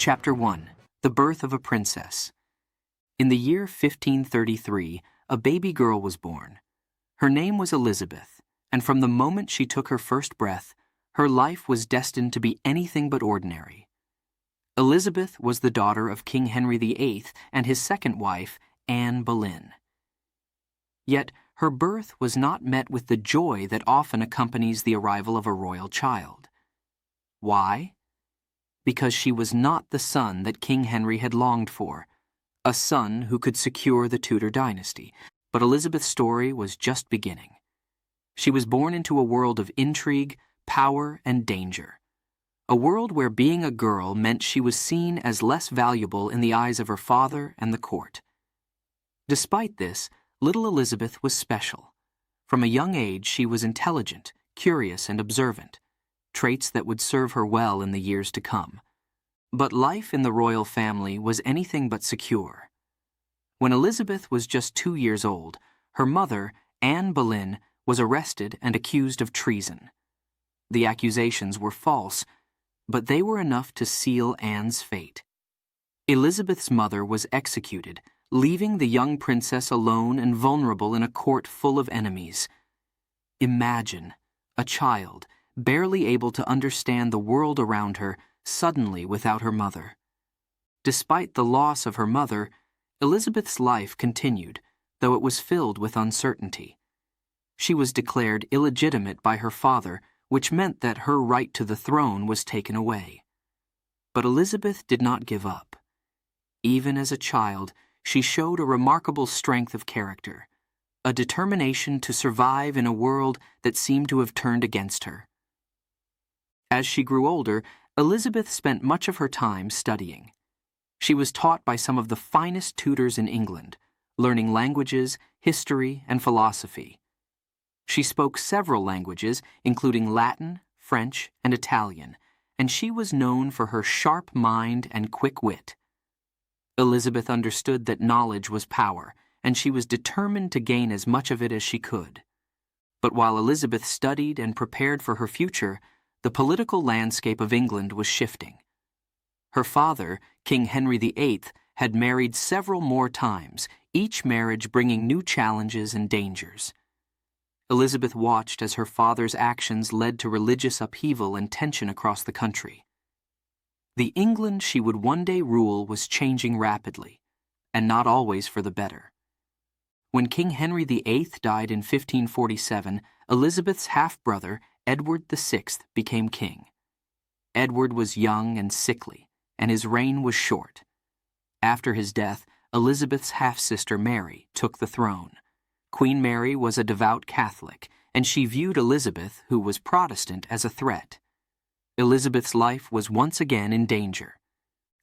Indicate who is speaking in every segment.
Speaker 1: Chapter 1. The Birth of a Princess. In the year 1533, a baby girl was born. Her name was Elizabeth, and from the moment she took her first breath, her life was destined to be anything but ordinary. Elizabeth was the daughter of King Henry VIII and his second wife, Anne Boleyn. Yet her birth was not met with the joy that often accompanies the arrival of a royal child. Why? Because she was not the son that King Henry had longed for, a son who could secure the Tudor dynasty. But Elizabeth's story was just beginning. She was born into a world of intrigue, power, and danger. A world where being a girl meant she was seen as less valuable in the eyes of her father and the court. Despite this, little Elizabeth was special. From a young age, she was intelligent, curious, and observant, traits that would serve her well in the years to come. But life in the royal family was anything but secure. When Elizabeth was just 2 years old, her mother, Anne Boleyn, was arrested and accused of treason. The accusations were false, but they were enough to seal Anne's fate. Elizabeth's mother was executed, leaving the young princess alone and vulnerable in a court full of enemies. Imagine a child, barely able to understand the world around her, suddenly without her mother. Despite the loss of her mother, Elizabeth's life continued, though it was filled with uncertainty. She was declared illegitimate by her father, which meant that her right to the throne was taken away. But Elizabeth did not give up. Even as a child, she showed a remarkable strength of character, a determination to survive in a world that seemed to have turned against her. As she grew older, Elizabeth spent much of her time studying. She was taught by some of the finest tutors in England, learning languages, history, and philosophy. She spoke several languages, including Latin, French, and Italian, and she was known for her sharp mind and quick wit. Elizabeth understood that knowledge was power, and she was determined to gain as much of it as she could. But while Elizabeth studied and prepared for her future, the political landscape of England was shifting. Her father, King Henry VIII, had married several more times, each marriage bringing new challenges and dangers. Elizabeth watched as her father's actions led to religious upheaval and tension across the country. The England she would one day rule was changing rapidly, and not always for the better. When King Henry VIII died in 1547, Elizabeth's half-brother, Edward VI, became king. Edward was young and sickly, and his reign was short. After his death, Elizabeth's half-sister Mary took the throne. Queen Mary was a devout Catholic, and she viewed Elizabeth, who was Protestant, as a threat. Elizabeth's life was once again in danger.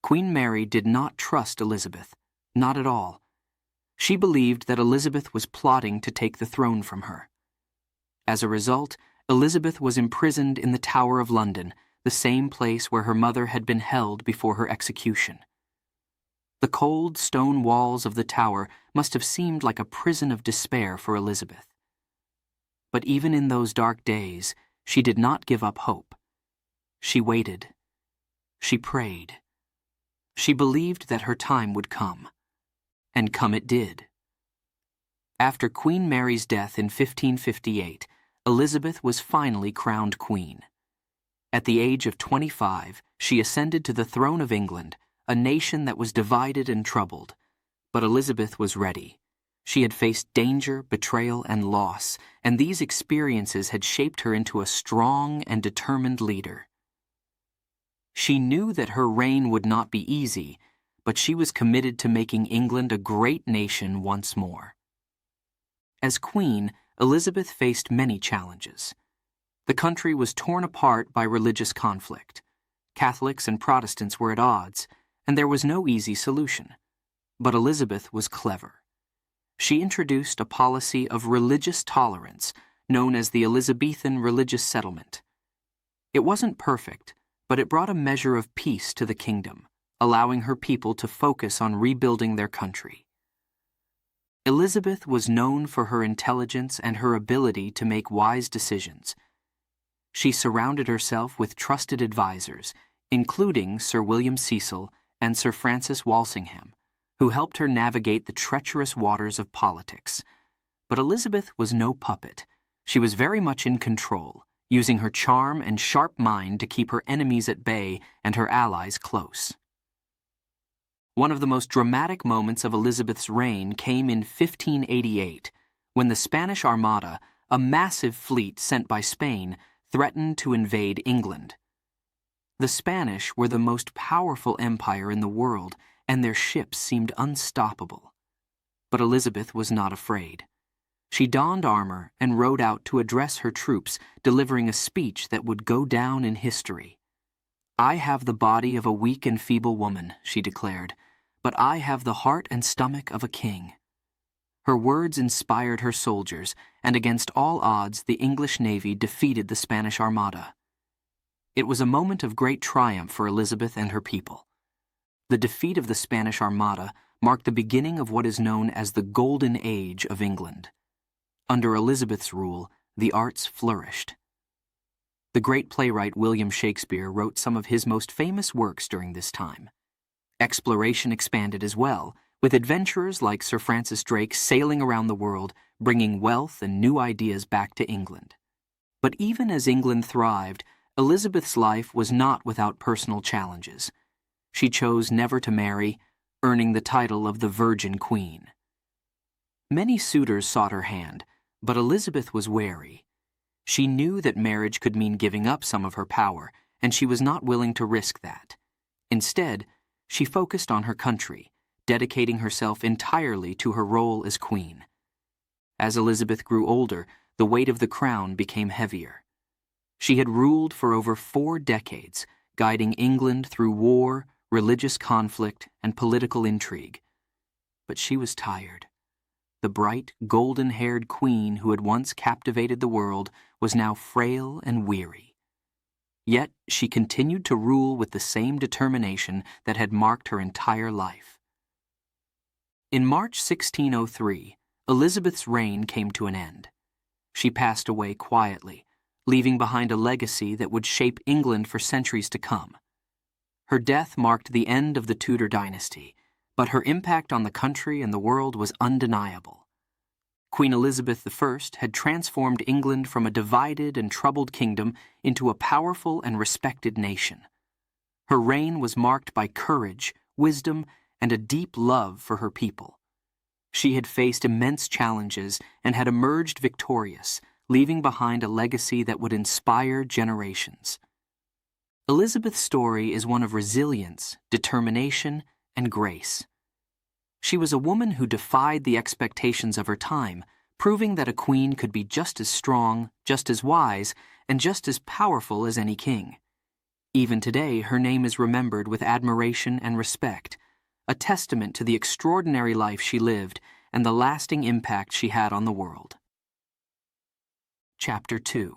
Speaker 1: Queen Mary did not trust Elizabeth, not at all. She believed that Elizabeth was plotting to take the throne from her. As a result, Elizabeth was imprisoned in the Tower of London, the same place where her mother had been held before her execution. The cold stone walls of the tower must have seemed like a prison of despair for Elizabeth. But even in those dark days, she did not give up hope. She waited. She prayed. She believed that her time would come. And come it did. After Queen Mary's death in 1558, Elizabeth was finally crowned queen. At the age of 25, she ascended to the throne of England, a nation that was divided and troubled. But Elizabeth was ready. She had faced danger, betrayal, and loss, and these experiences had shaped her into a strong and determined leader. She knew that her reign would not be easy, but she was committed to making England a great nation once more. As queen, Elizabeth faced many challenges. The country was torn apart by religious conflict. Catholics and Protestants were at odds, and there was no easy solution. But Elizabeth was clever. She introduced a policy of religious tolerance, known as the Elizabethan religious settlement. It wasn't perfect, but it brought a measure of peace to the kingdom, allowing her people to focus on rebuilding their country. Elizabeth was known for her intelligence and her ability to make wise decisions. She surrounded herself with trusted advisors, including Sir William Cecil and Sir Francis Walsingham, who helped her navigate the treacherous waters of politics. But Elizabeth was no puppet. She was very much in control, using her charm and sharp mind to keep her enemies at bay and her allies close. One of the most dramatic moments of Elizabeth's reign came in 1588, when the Spanish Armada, a massive fleet sent by Spain, threatened to invade England. The Spanish were the most powerful empire in the world, and their ships seemed unstoppable. But Elizabeth was not afraid. She donned armor and rode out to address her troops, delivering a speech that would go down in history. "I have the body of a weak and feeble woman," she declared, "but I have the heart and stomach of a king." Her words inspired her soldiers, and against all odds the English navy defeated the Spanish Armada. It was a moment of great triumph for Elizabeth and her people. The defeat of the Spanish Armada marked the beginning of what is known as the Golden Age of England. Under Elizabeth's rule, the arts flourished. The great playwright William Shakespeare wrote some of his most famous works during this time. Exploration expanded as well, with adventurers like Sir Francis Drake sailing around the world, bringing wealth and new ideas back to England. But even as England thrived, Elizabeth's life was not without personal challenges. She chose never to marry, earning the title of the Virgin Queen. Many suitors sought her hand, but Elizabeth was wary. She knew that marriage could mean giving up some of her power, and she was not willing to risk that. Instead, she focused on her country, dedicating herself entirely to her role as queen. As Elizabeth grew older, the weight of the crown became heavier. She had ruled for over 4 decades, guiding England through war, religious conflict, and political intrigue. But she was tired. The bright, golden-haired queen who had once captivated the world was now frail and weary. Yet she continued to rule with the same determination that had marked her entire life. In March 1603, Elizabeth's reign came to an end. She passed away quietly, leaving behind a legacy that would shape England for centuries to come. Her death marked the end of the Tudor dynasty, but her impact on the country and the world was undeniable. Queen Elizabeth I had transformed England from a divided and troubled kingdom into a powerful and respected nation. Her reign was marked by courage, wisdom, and a deep love for her people. She had faced immense challenges and had emerged victorious, leaving behind a legacy that would inspire generations. Elizabeth's story is one of resilience, determination, and grace. She was a woman who defied the expectations of her time, proving that a queen could be just as strong, just as wise, and just as powerful as any king. Even today, her name is remembered with admiration and respect, a testament to the extraordinary life she lived and the lasting impact she had on the world. Chapter 2.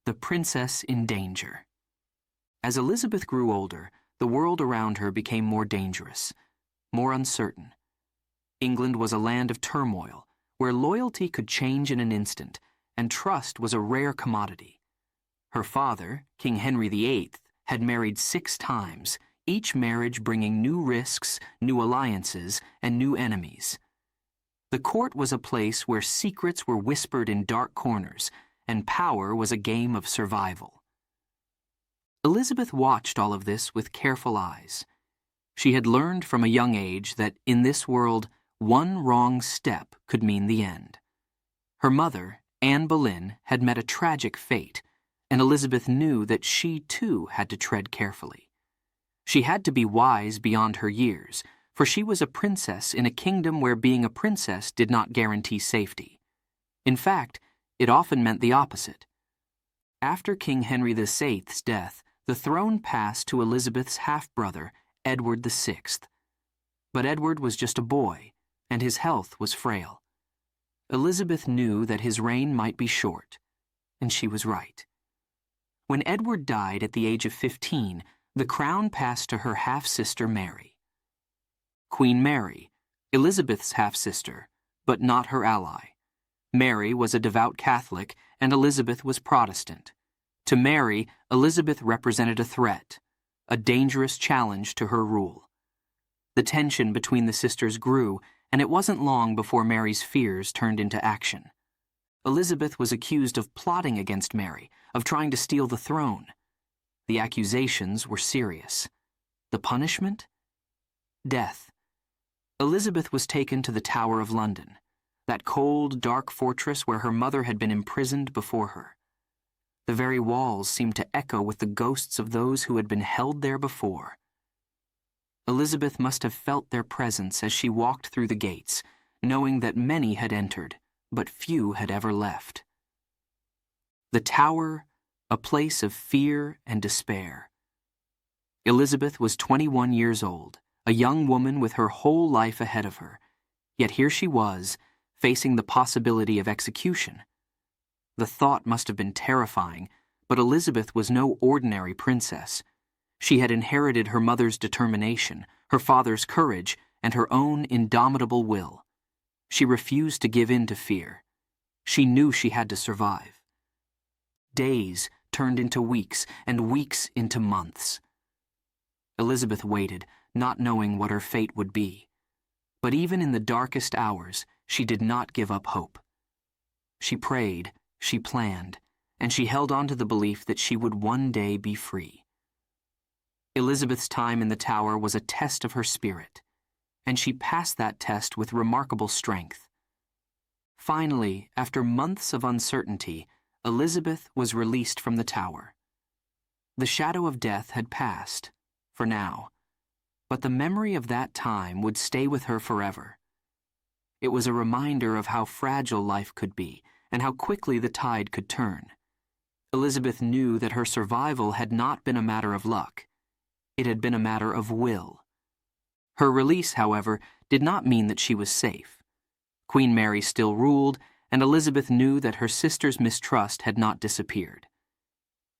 Speaker 1: The Princess in Danger. As Elizabeth grew older, the world around her became more dangerous, more uncertain. England was a land of turmoil, where loyalty could change in an instant, and trust was a rare commodity. Her father, King Henry VIII, had married 6 times, each marriage bringing new risks, new alliances, and new enemies. The court was a place where secrets were whispered in dark corners, and power was a game of survival. Elizabeth watched all of this with careful eyes. She had learned from a young age that in this world, one wrong step could mean the end. Her mother, Anne Boleyn, had met a tragic fate, and Elizabeth knew that she too had to tread carefully. She had to be wise beyond her years, for she was a princess in a kingdom where being a princess did not guarantee safety. In fact, it often meant the opposite. After King Henry VIII's death, the throne passed to Elizabeth's half-brother, Edward VI. But Edward was just a boy, and his health was frail. Elizabeth knew that his reign might be short, and she was right. When Edward died at the age of 15, the crown passed to her half-sister Mary. Queen Mary, Elizabeth's half-sister, but not her ally. Mary was a devout Catholic, and Elizabeth was Protestant. To Mary, Elizabeth represented a threat, a dangerous challenge to her rule. The tension between the sisters grew, and it wasn't long before Mary's fears turned into action. Elizabeth was accused of plotting against Mary, of trying to steal the throne. The accusations were serious. The punishment? Death. Elizabeth was taken to the Tower of London, that cold, dark fortress where her mother had been imprisoned before her. The very walls seemed to echo with the ghosts of those who had been held there before. Elizabeth must have felt their presence as she walked through the gates, knowing that many had entered, but few had ever left. The Tower, a place of fear and despair. Elizabeth was 21 years old, a young woman with her whole life ahead of her, yet here she was, facing the possibility of execution. The thought must have been terrifying, but Elizabeth was no ordinary princess. She had inherited her mother's determination, her father's courage, and her own indomitable will. She refused to give in to fear. She knew she had to survive. Days turned into weeks, and weeks into months. Elizabeth waited, not knowing what her fate would be. But even in the darkest hours, she did not give up hope. She prayed, she planned, and she held on to the belief that she would one day be free. Elizabeth's time in the Tower was a test of her spirit, and she passed that test with remarkable strength. Finally, after months of uncertainty, Elizabeth was released from the Tower. The shadow of death had passed, for now, but the memory of that time would stay with her forever. It was a reminder of how fragile life could be, and how quickly the tide could turn. Elizabeth knew that her survival had not been a matter of luck. It had been a matter of will. Her release, however, did not mean that she was safe. Queen Mary still ruled, and Elizabeth knew that her sister's mistrust had not disappeared.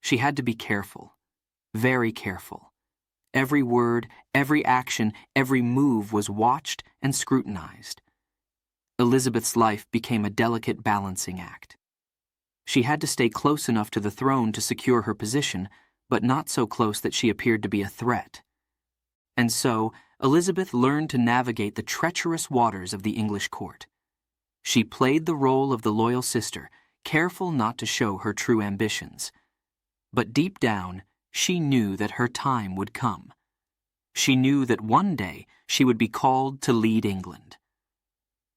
Speaker 1: She had to be careful, very careful. Every word, every action, every move was watched and scrutinized. Elizabeth's life became a delicate balancing act. She had to stay close enough to the throne to secure her position, but not so close that she appeared to be a threat. And so, Elizabeth learned to navigate the treacherous waters of the English court. She played the role of the loyal sister, careful not to show her true ambitions. But deep down, she knew that her time would come. She knew that one day she would be called to lead England.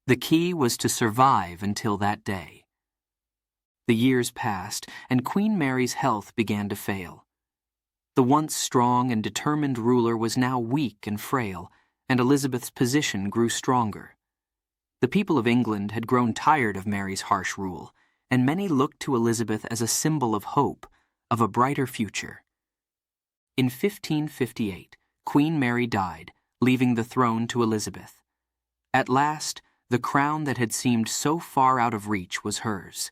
Speaker 1: The key was to survive until that day. The years passed, and Queen Mary's health began to fail. The once strong and determined ruler was now weak and frail, and Elizabeth's position grew stronger. The people of England had grown tired of Mary's harsh rule, and many looked to Elizabeth as a symbol of hope, of a brighter future. In 1558, Queen Mary died, leaving the throne to Elizabeth. At last, the crown that had seemed so far out of reach was hers.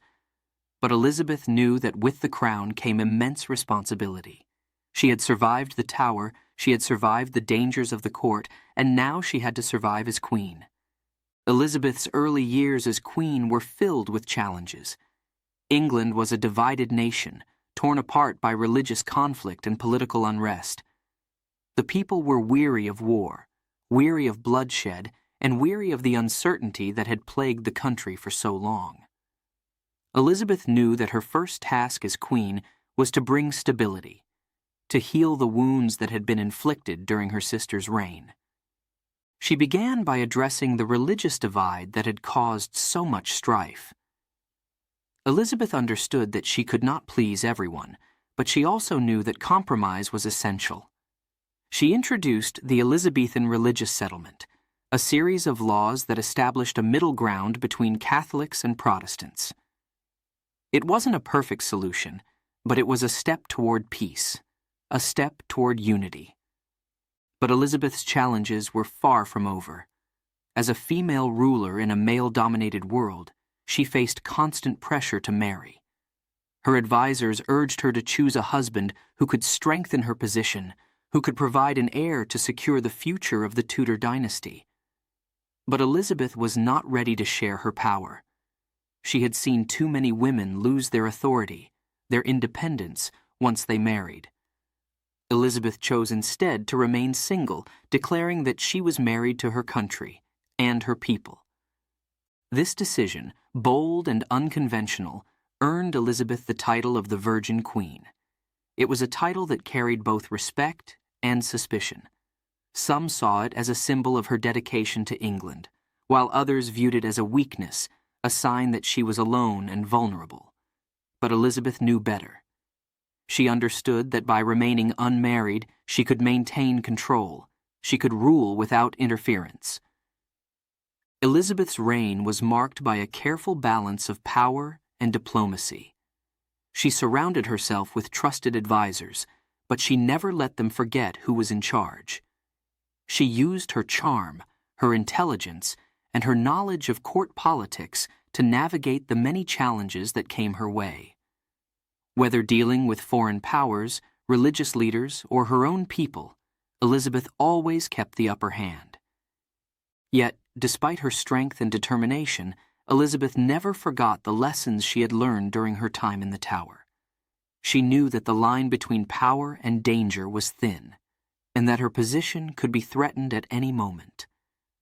Speaker 1: But Elizabeth knew that with the crown came immense responsibility. She had survived the Tower, she had survived the dangers of the court, and now she had to survive as queen. Elizabeth's early years as queen were filled with challenges. England was a divided nation, torn apart by religious conflict and political unrest. The people were weary of war, weary of bloodshed, and weary of the uncertainty that had plagued the country for so long. Elizabeth knew that her first task as queen was to bring stability, to heal the wounds that had been inflicted during her sister's reign. She began by addressing the religious divide that had caused so much strife. Elizabeth understood that she could not please everyone, but she also knew that compromise was essential. She introduced the Elizabethan religious settlement, a series of laws that established a middle ground between Catholics and Protestants. It wasn't a perfect solution, but it was a step toward peace, a step toward unity. But Elizabeth's challenges were far from over. As a female ruler in a male-dominated world, she faced constant pressure to marry. Her advisors urged her to choose a husband who could strengthen her position, who could provide an heir to secure the future of the Tudor dynasty. But Elizabeth was not ready to share her power. She had seen too many women lose their authority, their independence, once they married. Elizabeth chose instead to remain single, declaring that she was married to her country and her people. This decision, bold and unconventional, earned Elizabeth the title of the Virgin Queen. It was a title that carried both respect and suspicion. Some saw it as a symbol of her dedication to England, while others viewed it as a weakness, a sign that she was alone and vulnerable. But Elizabeth knew better. She understood that by remaining unmarried, she could maintain control. She could rule without interference. Elizabeth's reign was marked by a careful balance of power and diplomacy. She surrounded herself with trusted advisors, but she never let them forget who was in charge. She used her charm, her intelligence, and her knowledge of court politics to navigate the many challenges that came her way. Whether dealing with foreign powers, religious leaders, or her own people, Elizabeth always kept the upper hand. Yet, despite her strength and determination, Elizabeth never forgot the lessons she had learned during her time in the Tower. She knew that the line between power and danger was thin, and that her position could be threatened at any moment.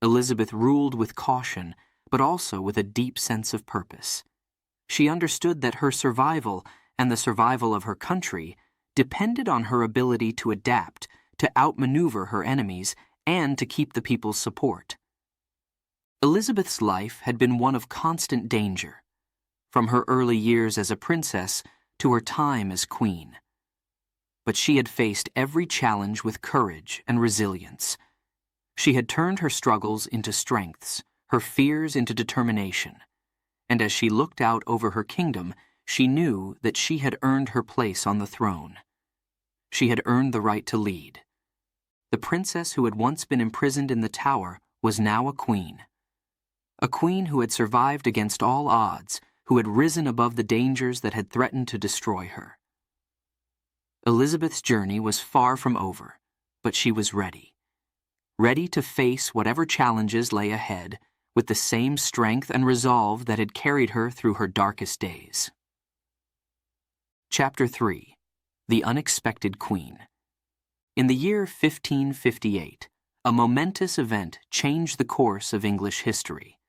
Speaker 1: Elizabeth ruled with caution, but also with a deep sense of purpose. She understood that her survival and the survival of her country depended on her ability to adapt, to outmaneuver her enemies, and to keep the people's support. Elizabeth's life had been one of constant danger, from her early years as a princess to her time as queen. But she had faced every challenge with courage and resilience. She had turned her struggles into strengths, her fears into determination. And as she looked out over her kingdom, she knew that she had earned her place on the throne. She had earned the right to lead. The princess who had once been imprisoned in the Tower was now a queen who had survived against all odds, who had risen above the dangers that had threatened to destroy her. Elizabeth's journey was far from over, but she was ready. Ready to face whatever challenges lay ahead, with the same strength and resolve that had carried her through her darkest days. Chapter 3. The Unexpected Queen. In the year 1558, a momentous event changed the course of English history.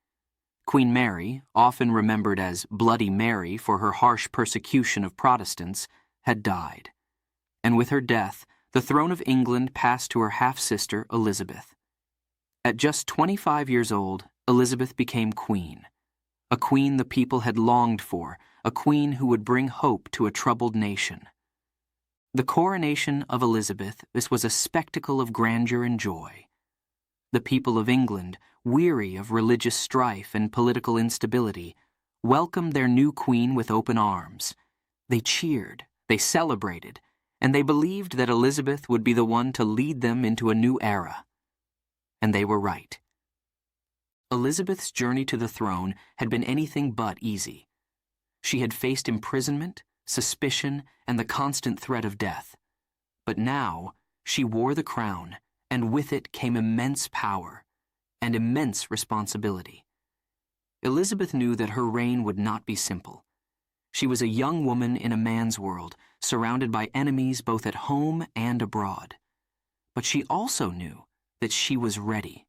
Speaker 1: Queen Mary, often remembered as Bloody Mary for her harsh persecution of Protestants, had died. And with her death, the throne of England passed to her half-sister Elizabeth. At just 25 years old, Elizabeth became queen. A queen the people had longed for, a queen who would bring hope to a troubled nation. The coronation of Elizabeth, this was a spectacle of grandeur and joy. The people of England, weary of religious strife and political instability, welcomed their new queen with open arms. They cheered, they celebrated, and they believed that Elizabeth would be the one to lead them into a new era. And they were right. Elizabeth's journey to the throne had been anything but easy. She had faced imprisonment, suspicion, and the constant threat of death. But now, she wore the crown, and with it came immense power and immense responsibility. Elizabeth knew that her reign would not be simple. She was a young woman in a man's world, surrounded by enemies both at home and abroad. But she also knew that she was ready.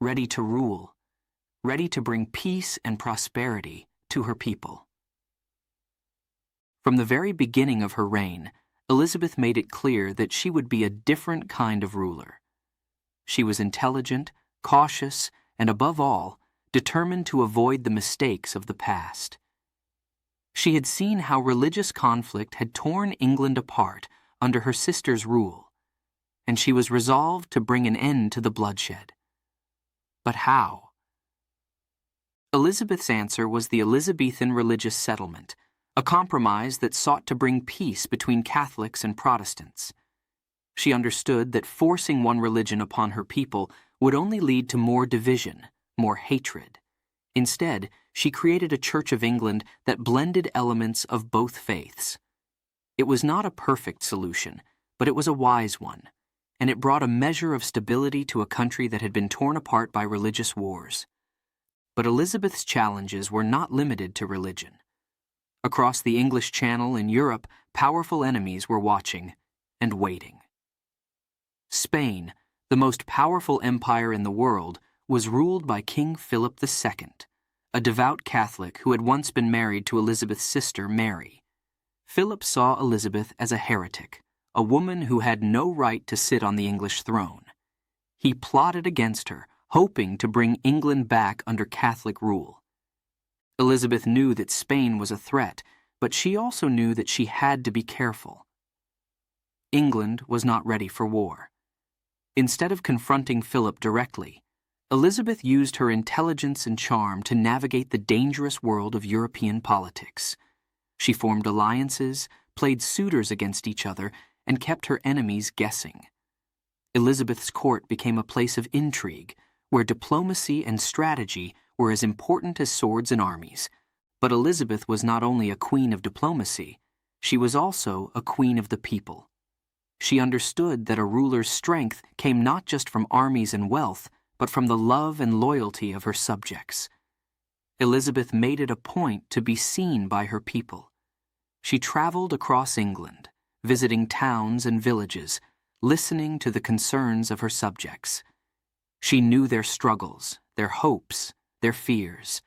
Speaker 1: Ready to rule, ready to bring peace and prosperity to her people. From the very beginning of her reign, Elizabeth made it clear that she would be a different kind of ruler. She was intelligent, cautious, and above all, determined to avoid the mistakes of the past. She had seen how religious conflict had torn England apart under her sister's rule, and she was resolved to bring an end to the bloodshed. But how? Elizabeth's answer was the Elizabethan religious settlement, a compromise that sought to bring peace between Catholics and Protestants. She understood that forcing one religion upon her people would only lead to more division, more hatred. Instead, she created a Church of England that blended elements of both faiths. It was not a perfect solution, but it was a wise one, and it brought a measure of stability to a country that had been torn apart by religious wars. But Elizabeth's challenges were not limited to religion. Across the English Channel in Europe, powerful enemies were watching, and waiting. Spain, the most powerful empire in the world, was ruled by King Philip II, a devout Catholic who had once been married to Elizabeth's sister, Mary. Philip saw Elizabeth as a heretic, a woman who had no right to sit on the English throne. He plotted against her, hoping to bring England back under Catholic rule. Elizabeth knew that Spain was a threat, but she also knew that she had to be careful. England was not ready for war. Instead of confronting Philip directly, Elizabeth used her intelligence and charm to navigate the dangerous world of European politics. She formed alliances, played suitors against each other, and kept her enemies guessing. Elizabeth's court became a place of intrigue, where diplomacy and strategy were as important as swords and armies. But Elizabeth was not only a queen of diplomacy, she was also a queen of the people. She understood that a ruler's strength came not just from armies and wealth, but from the love and loyalty of her subjects. Elizabeth made it a point to be seen by her people. She traveled across England, visiting towns and villages, listening to the concerns of her subjects. She knew their struggles, their hopes, their fears,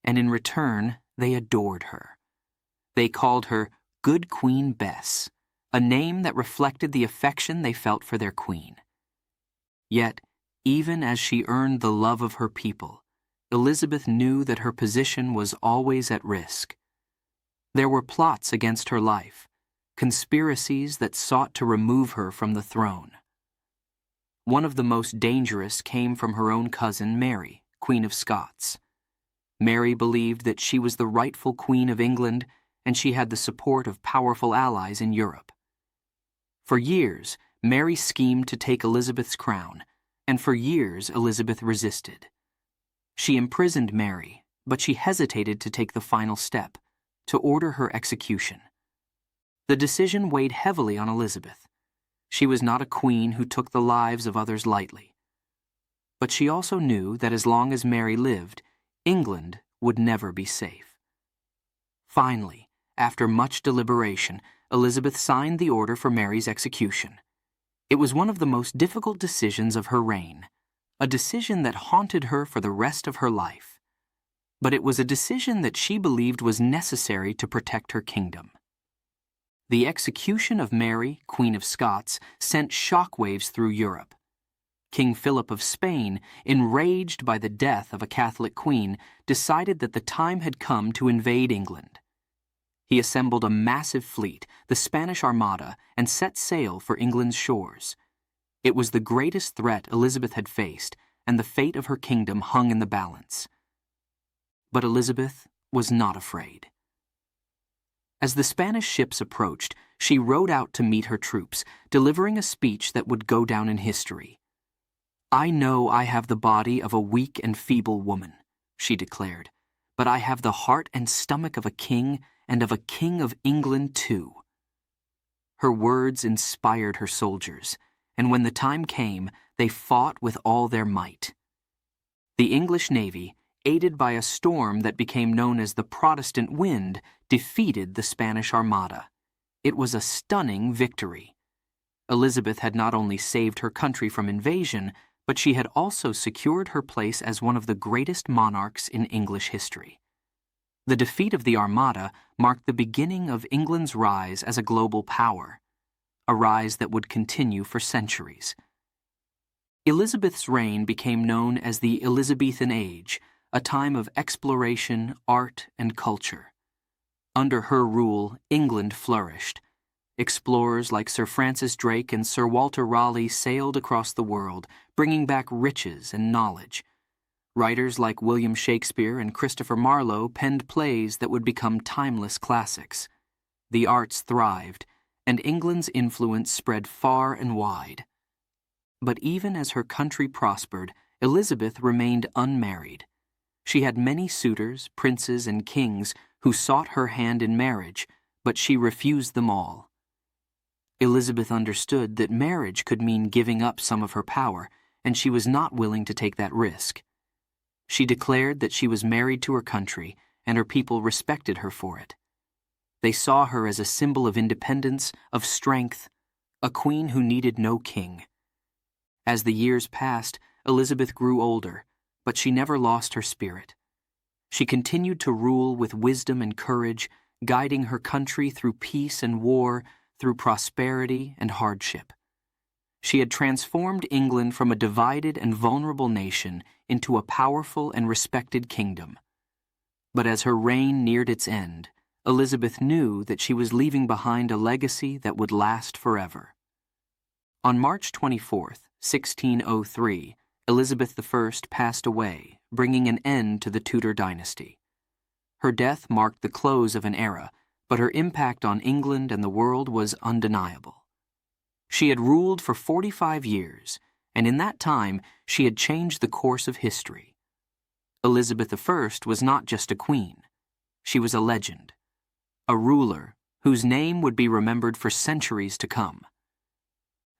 Speaker 1: and in return, they adored her. They called her Good Queen Bess, a name that reflected the affection they felt for their queen. Yet, even as she earned the love of her people, Elizabeth knew that her position was always at risk. There were plots against her life, conspiracies that sought to remove her from the throne. One of the most dangerous came from her own cousin Mary, Queen of Scots. Mary believed that she was the rightful Queen of England, and she had the support of powerful allies in Europe. For years, Mary schemed to take Elizabeth's crown, and for years Elizabeth resisted. She imprisoned Mary, but she hesitated to take the final step, to order her execution. The decision weighed heavily on Elizabeth. She was not a queen who took the lives of others lightly. But she also knew that as long as Mary lived, England would never be safe. Finally, after much deliberation, Elizabeth signed the order for Mary's execution. It was one of the most difficult decisions of her reign, a decision that haunted her for the rest of her life. But it was a decision that she believed was necessary to protect her kingdom. The execution of Mary, Queen of Scots, sent shockwaves through Europe. King Philip of Spain, enraged by the death of a Catholic queen, decided that the time had come to invade England. He assembled a massive fleet, the Spanish Armada, and set sail for England's shores. It was the greatest threat Elizabeth had faced, and the fate of her kingdom hung in the balance. But Elizabeth was not afraid. As the Spanish ships approached, she rode out to meet her troops, delivering a speech that would go down in history. "I know I have the body of a weak and feeble woman," she declared, "but I have the heart and stomach of a king, and of a king of England too." Her words inspired her soldiers, and when the time came, they fought with all their might. The English navy, aided by a storm that became known as the Protestant wind, defeated the Spanish Armada. It was a stunning victory. Elizabeth had not only saved her country from invasion, but she had also secured her place as one of the greatest monarchs in English history. The defeat of the Armada marked the beginning of England's rise as a global power, a rise that would continue for centuries. Elizabeth's reign became known as the Elizabethan Age, a time of exploration, art, and culture. Under her rule, England flourished. Explorers like Sir Francis Drake and Sir Walter Raleigh sailed across the world, bringing back riches and knowledge. Writers like William Shakespeare and Christopher Marlowe penned plays that would become timeless classics. The arts thrived, and England's influence spread far and wide. But even as her country prospered, Elizabeth remained unmarried. She had many suitors, princes, and kings who sought her hand in marriage, but she refused them all. Elizabeth understood that marriage could mean giving up some of her power, and she was not willing to take that risk. She declared that she was married to her country, and her people respected her for it. They saw her as a symbol of independence, of strength, a queen who needed no king. As the years passed, Elizabeth grew older, but she never lost her spirit. She continued to rule with wisdom and courage, guiding her country through peace and war, through prosperity and hardship. She had transformed England from a divided and vulnerable nation into a powerful and respected kingdom. But as her reign neared its end, Elizabeth knew that she was leaving behind a legacy that would last forever. On March 24, 1603, Elizabeth I passed away, bringing an end to the Tudor dynasty. Her death marked the close of an era, but her impact on England and the world was undeniable. She had ruled for 45 years, and in that time she had changed the course of history. Elizabeth I was not just a queen. She was a legend, a ruler whose name would be remembered for centuries to come.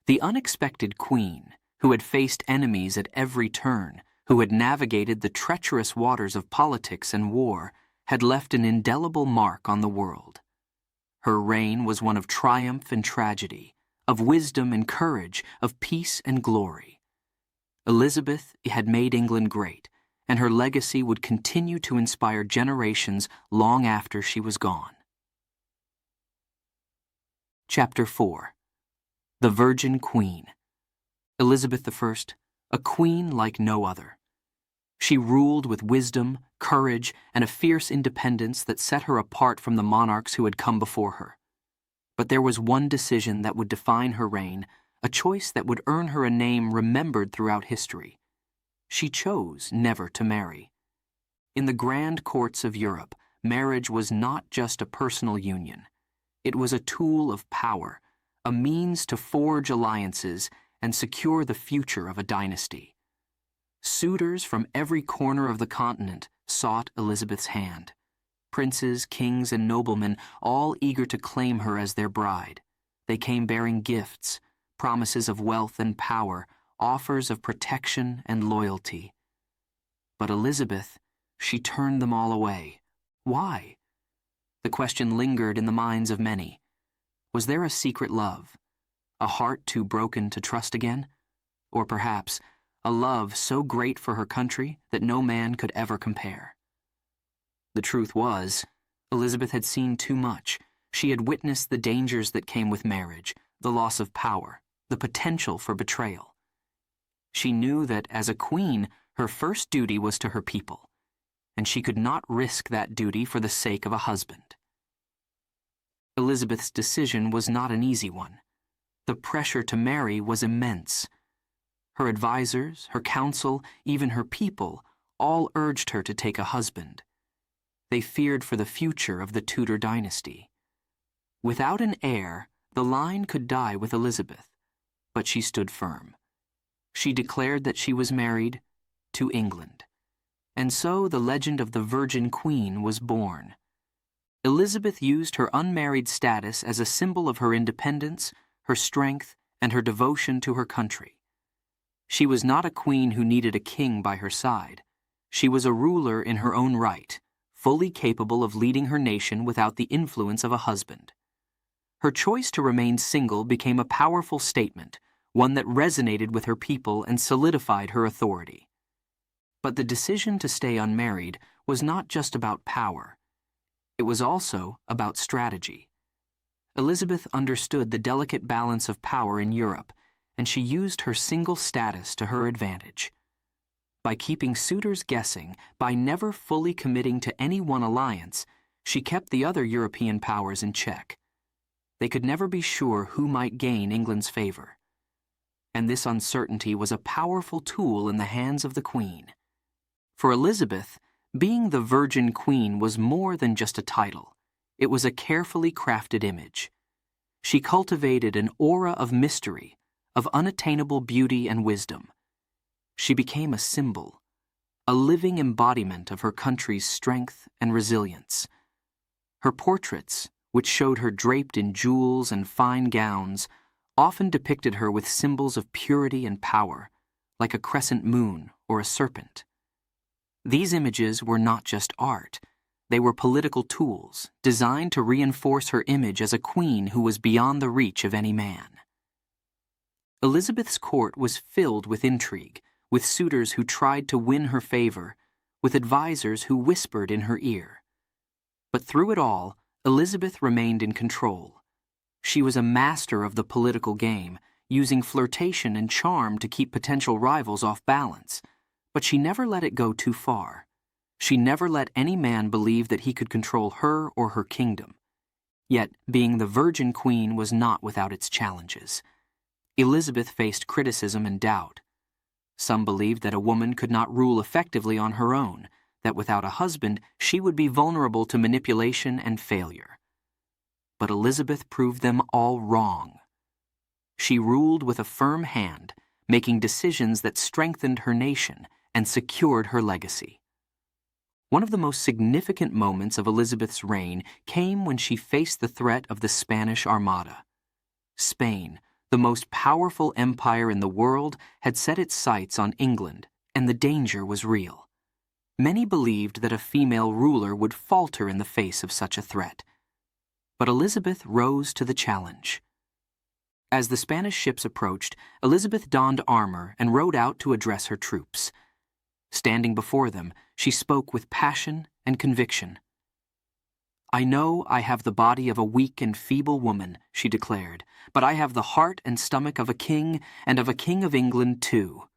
Speaker 1: The unexpected queen, who had faced enemies at every turn, who had navigated the treacherous waters of politics and war, had left an indelible mark on the world. Her reign was one of triumph and tragedy, of wisdom and courage, of peace and glory. Elizabeth had made England great, and her legacy would continue to inspire generations long after she was gone. Chapter 4. The Virgin Queen. Elizabeth I, a queen like no other. She ruled with wisdom, courage, and a fierce independence that set her apart from the monarchs who had come before her. But there was one decision that would define her reign, a choice that would earn her a name remembered throughout history. She chose never to marry. In the grand courts of Europe, marriage was not just a personal union. It was a tool of power, a means to forge alliances and secure the future of a dynasty. Suitors from every corner of the continent sought Elizabeth's hand. Princes, kings, and noblemen, all eager to claim her as their bride. They came bearing gifts, promises of wealth and power, offers of protection and loyalty. But Elizabeth, she turned them all away. Why? The question lingered in the minds of many. Was there a secret love? A heart too broken to trust again? Or perhaps a love so great for her country that no man could ever compare? The truth was, Elizabeth had seen too much. She had witnessed the dangers that came with marriage, the loss of power, the potential for betrayal. She knew that as a queen, her first duty was to her people, and she could not risk that duty for the sake of a husband. Elizabeth's decision was not an easy one. The pressure to marry was immense. Her advisors, her council, even her people, all urged her to take a husband. They feared for the future of the Tudor dynasty. Without an heir, the line could die with Elizabeth, but she stood firm. She declared that she was married to England. And so the legend of the Virgin Queen was born. Elizabeth used her unmarried status as a symbol of her independence, her strength, and her devotion to her country. She was not a queen who needed a king by her side. She was a ruler in her own right, fully capable of leading her nation without the influence of a husband. Her choice to remain single became a powerful statement, one that resonated with her people and solidified her authority. But the decision to stay unmarried was not just about power. It was also about strategy. Elizabeth understood the delicate balance of power in Europe, and she used her single status to her advantage. By keeping suitors guessing, by never fully committing to any one alliance, she kept the other European powers in check. They could never be sure who might gain England's favor. And this uncertainty was a powerful tool in the hands of the Queen. For Elizabeth, being the Virgin Queen was more than just a title. It was a carefully crafted image. She cultivated an aura of mystery, of unattainable beauty and wisdom. She became a symbol, a living embodiment of her country's strength and resilience. Her portraits, which showed her draped in jewels and fine gowns, often depicted her with symbols of purity and power, like a crescent moon or a serpent. These images were not just art. They were political tools designed to reinforce her image as a queen who was beyond the reach of any man. Elizabeth's court was filled with intrigue, with suitors who tried to win her favor, with advisers who whispered in her ear. But through it all, Elizabeth remained in control. She was a master of the political game, using flirtation and charm to keep potential rivals off balance. But she never let it go too far. She never let any man believe that he could control her or her kingdom. Yet, being the Virgin Queen was not without its challenges. Elizabeth faced criticism and doubt. Some believed that a woman could not rule effectively on her own, that without a husband she would be vulnerable to manipulation and failure. But Elizabeth proved them all wrong. She ruled with a firm hand, making decisions that strengthened her nation and secured her legacy. One of the most significant moments of Elizabeth's reign came when she faced the threat of the Spanish Armada. Spain, the most powerful empire in the world, had set its sights on England, and the danger was real. Many believed that a female ruler would falter in the face of such a threat. But Elizabeth rose to the challenge. As the Spanish ships approached, Elizabeth donned armor and rode out to address her troops. Standing before them, she spoke with passion and conviction. "I know I have the body of a weak and feeble woman," she declared, "but I have the heart and stomach of a king, and of a king of England too."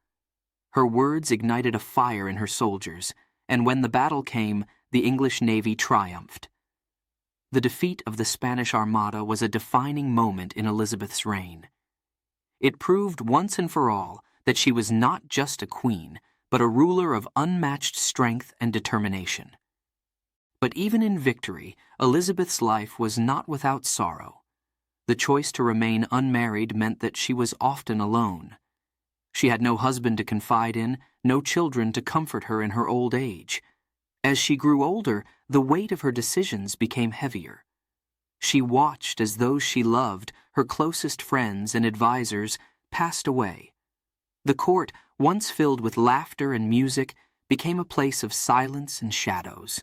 Speaker 1: Her words ignited a fire in her soldiers, and when the battle came, the English navy triumphed. The defeat of the Spanish Armada was a defining moment in Elizabeth's reign. It proved once and for all that she was not just a queen, but a ruler of unmatched strength and determination. But even in victory, Elizabeth's life was not without sorrow. The choice to remain unmarried meant that she was often alone. She had no husband to confide in, no children to comfort her in her old age. As she grew older, the weight of her decisions became heavier. She watched as those she loved, her closest friends and advisers, passed away. The court, once filled with laughter and music, became a place of silence and shadows.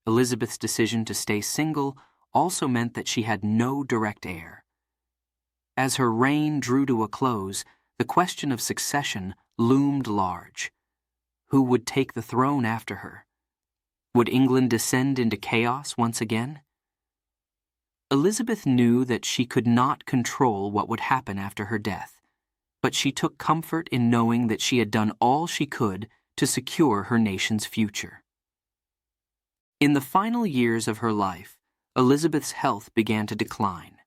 Speaker 1: Elizabeth's decision to stay single also meant that she had no direct heir. As her reign drew to a close, the question of succession loomed large. Who would take the throne after her? Would England descend into chaos once again? Elizabeth knew that she could not control what would happen after her death, but she took comfort in knowing that she had done all she could to secure her nation's future. In the final years of her life, Elizabeth's health began to decline.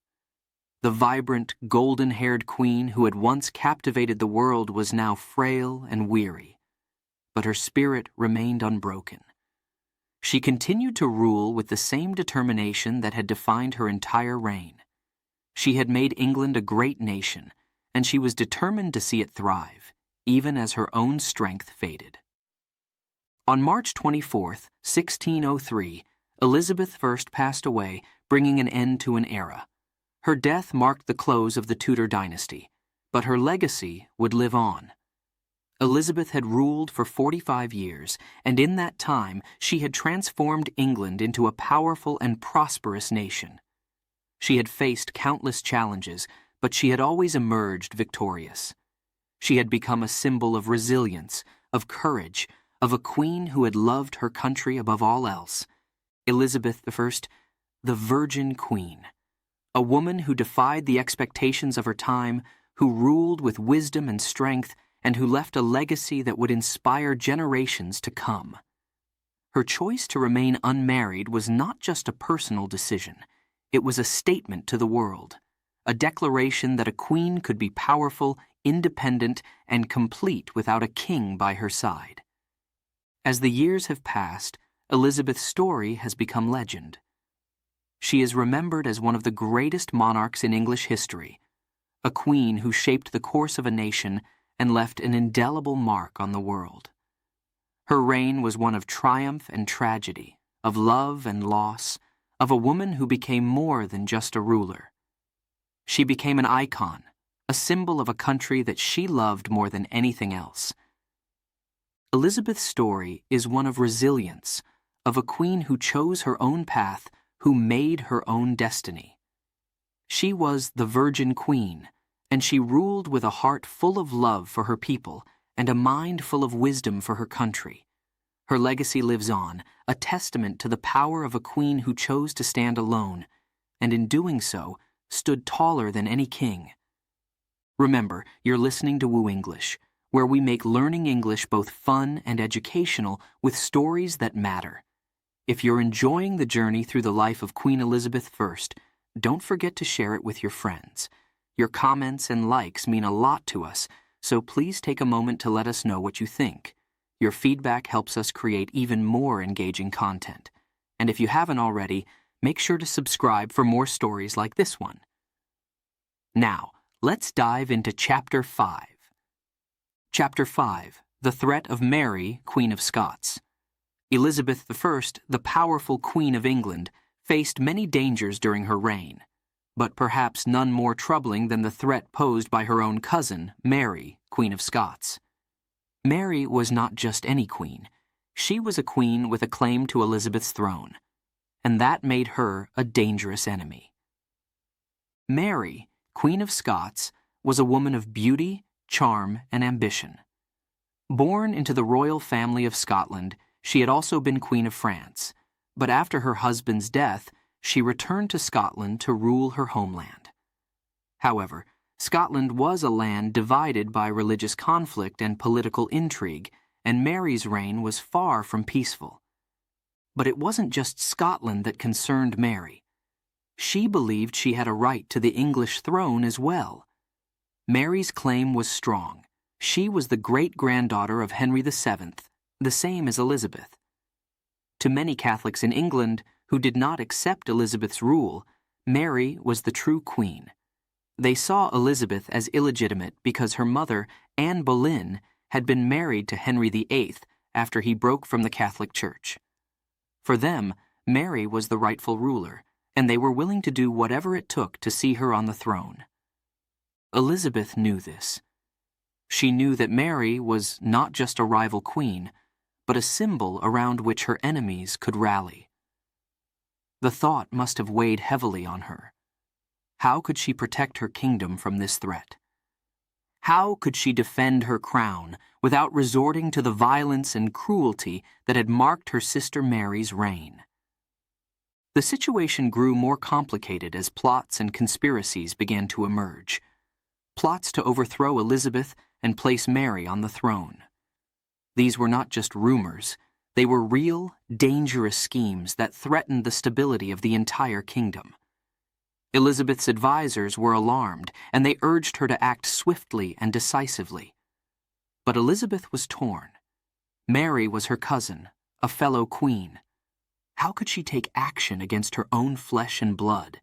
Speaker 1: The vibrant, golden-haired queen who had once captivated the world was now frail and weary, but her spirit remained unbroken. She continued to rule with the same determination that had defined her entire reign. She had made England a great nation, and she was determined to see it thrive, even as her own strength faded. On March 24, 1603, Elizabeth I passed away, bringing an end to an era. Her death marked the close of the Tudor dynasty, but her legacy would live on. Elizabeth had ruled for 45 years, and in that time she had transformed England into a powerful and prosperous nation. She had faced countless challenges, but she had always emerged victorious. She had become a symbol of resilience, of courage, of a queen who had loved her country above all else. Elizabeth I, the Virgin Queen, a woman who defied the expectations of her time, who ruled with wisdom and strength, and who left a legacy that would inspire generations to come. Her choice to remain unmarried was not just a personal decision. It was a statement to the world, a declaration that a queen could be powerful, independent, and complete without a king by her side. As the years have passed, Elizabeth's story has become legend. She is remembered as one of the greatest monarchs in English history, a queen who shaped the course of a nation and left an indelible mark on the world. Her reign was one of triumph and tragedy, of love and loss, of a woman who became more than just a ruler. She became an icon, a symbol of a country that she loved more than anything else. Elizabeth's story is one of resilience, of a queen who chose her own path, who made her own destiny. She was the Virgin Queen, and she ruled with a heart full of love for her people and a mind full of wisdom for her country. Her legacy lives on, a testament to the power of a queen who chose to stand alone, and in doing so, stood taller than any king. Remember, you're listening to WooEnglish, where we make learning English both fun and educational with stories that matter. If you're enjoying the journey through the life of Queen Elizabeth I, don't forget to share it with your friends. Your comments and likes mean a lot to us, so please take a moment to let us know what you think. Your feedback helps us create even more engaging content. And if you haven't already, make sure to subscribe for more stories like this one. Now, let's dive into Chapter 5. Chapter 5, The Threat of Mary, Queen of Scots. Elizabeth I, the powerful Queen of England, faced many dangers during her reign, but perhaps none more troubling than the threat posed by her own cousin, Mary, Queen of Scots. Mary was not just any queen. She was a queen with a claim to Elizabeth's throne, and that made her a dangerous enemy. Mary, Queen of Scots, was a woman of beauty, charm, and ambition. Born into the royal family of Scotland, she had also been Queen of France, but after her husband's death, she returned to Scotland to rule her homeland. However, Scotland was a land divided by religious conflict and political intrigue, and Mary's reign was far from peaceful. But it wasn't just Scotland that concerned Mary. She believed she had a right to the English throne as well. Mary's claim was strong. She was the great-granddaughter of Henry VII, the same as Elizabeth. To many Catholics in England who did not accept Elizabeth's rule, Mary was the true queen. They saw Elizabeth as illegitimate because her mother, Anne Boleyn, had been married to Henry VIII after he broke from the Catholic Church. For them, Mary was the rightful ruler, and they were willing to do whatever it took to see her on the throne. Elizabeth knew this. She knew that Mary was not just a rival queen, but a symbol around which her enemies could rally. The thought must have weighed heavily on her. How could she protect her kingdom from this threat? How could she defend her crown without resorting to the violence and cruelty that had marked her sister Mary's reign? The situation grew more complicated as plots and conspiracies began to emerge. Plots to overthrow Elizabeth and place Mary on the throne. These were not just rumors. They were real, dangerous schemes that threatened the stability of the entire kingdom. Elizabeth's advisors were alarmed, and they urged her to act swiftly and decisively. But Elizabeth was torn. Mary was her cousin, a fellow queen. How could she take action against her own flesh and blood?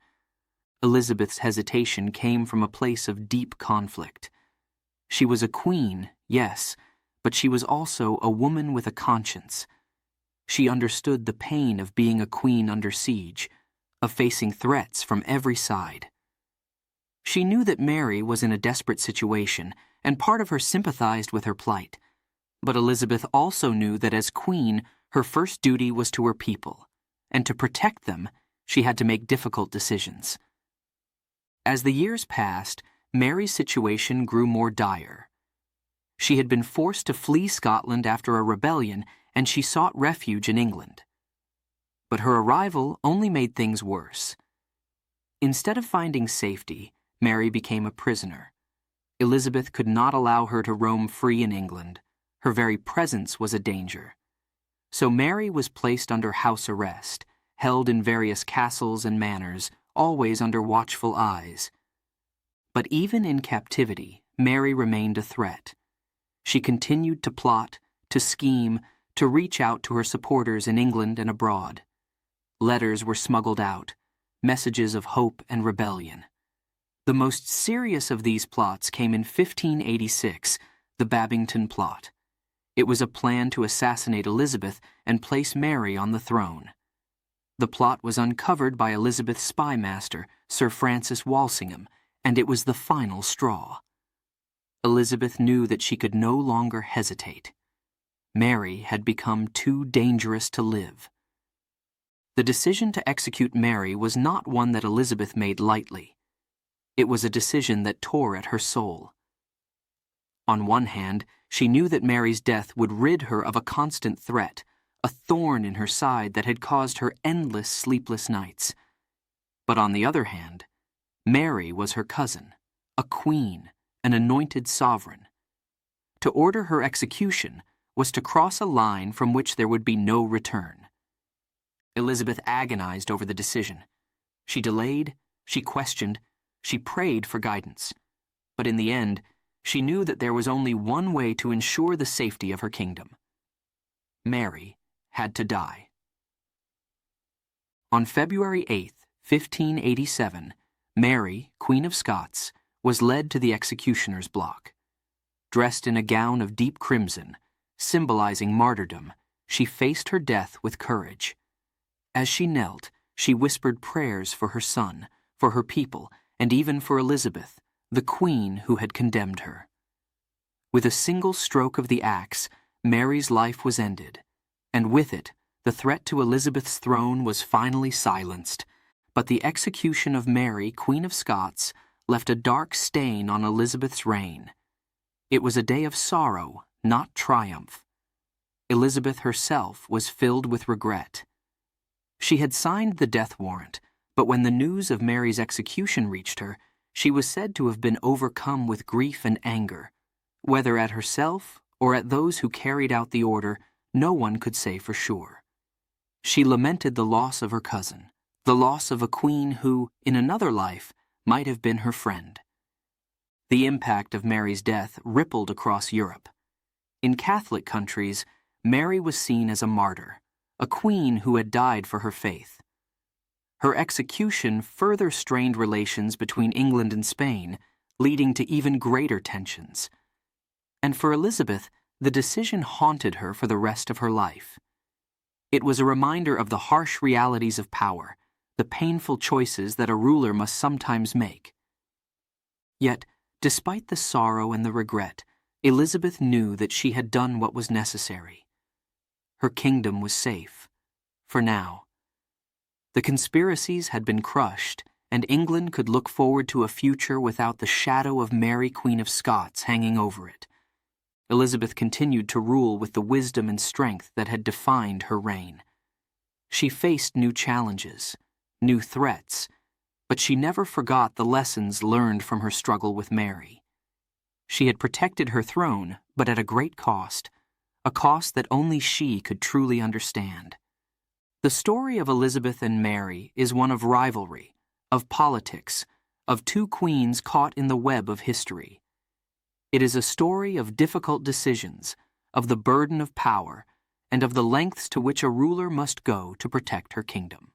Speaker 1: Elizabeth's hesitation came from a place of deep conflict. She was a queen, yes, but she was also a woman with a conscience. She understood the pain of being a queen under siege, of facing threats from every side. She knew that Mary was in a desperate situation, and part of her sympathized with her plight. But Elizabeth also knew that as queen, her first duty was to her people, and to protect them, she had to make difficult decisions. As the years passed, Mary's situation grew more dire. She had been forced to flee Scotland after a rebellion, and she sought refuge in England. But her arrival only made things worse. Instead of finding safety, Mary became a prisoner. Elizabeth could not allow her to roam free in England. Her very presence was a danger. So Mary was placed under house arrest, held in various castles and manors, always under watchful eyes. But even in captivity, Mary remained a threat. She continued to plot, to scheme, to reach out to her supporters in England and abroad. Letters were smuggled out, messages of hope and rebellion. The most serious of these plots came in 1586, the Babington Plot. It was a plan to assassinate Elizabeth and place Mary on the throne. The plot was uncovered by Elizabeth's spy master, Sir Francis Walsingham, and it was the final straw. Elizabeth knew that she could no longer hesitate. Mary had become too dangerous to live. The decision to execute Mary was not one that Elizabeth made lightly. It was a decision that tore at her soul. On one hand, she knew that Mary's death would rid her of a constant threat, a thorn in her side that had caused her endless sleepless nights. But on the other hand, Mary was her cousin, a queen, an anointed sovereign. To order her execution was to cross a line from which there would be no return. Elizabeth agonized over the decision. She delayed, she questioned, she prayed for guidance. But in the end, she knew that there was only one way to ensure the safety of her kingdom. Mary had to die. On February 8, 1587, Mary, Queen of Scots, was led to the executioner's block. Dressed in a gown of deep crimson, symbolizing martyrdom, she faced her death with courage. As she knelt, she whispered prayers for her son, for her people, and even for Elizabeth, the queen who had condemned her. With a single stroke of the axe, Mary's life was ended, and with it, the threat to Elizabeth's throne was finally silenced. But the execution of Mary, Queen of Scots, left a dark stain on Elizabeth's reign. It was a day of sorrow, not triumph. Elizabeth herself was filled with regret. She had signed the death warrant, but when the news of Mary's execution reached her, she was said to have been overcome with grief and anger. Whether at herself or at those who carried out the order, no one could say for sure. She lamented the loss of her cousin, the loss of a queen who, in another life, might have been her friend. The impact of Mary's death rippled across Europe. In Catholic countries, Mary was seen as a martyr, a queen who had died for her faith. Her execution further strained relations between England and Spain, leading to even greater tensions. And for Elizabeth, the decision haunted her for the rest of her life. It was a reminder of the harsh realities of power, the painful choices that a ruler must sometimes make. Yet, despite the sorrow and the regret, Elizabeth knew that she had done what was necessary. Her kingdom was safe, for now. The conspiracies had been crushed, and England could look forward to a future without the shadow of Mary, Queen of Scots, hanging over it. Elizabeth continued to rule with the wisdom and strength that had defined her reign. She faced new challenges, new threats, but she never forgot the lessons learned from her struggle with Mary. She had protected her throne, but at a great cost, a cost that only she could truly understand. The story of Elizabeth and Mary is one of rivalry, of politics, of two queens caught in the web of history. It is a story of difficult decisions, of the burden of power, and of the lengths to which a ruler must go to protect her kingdom.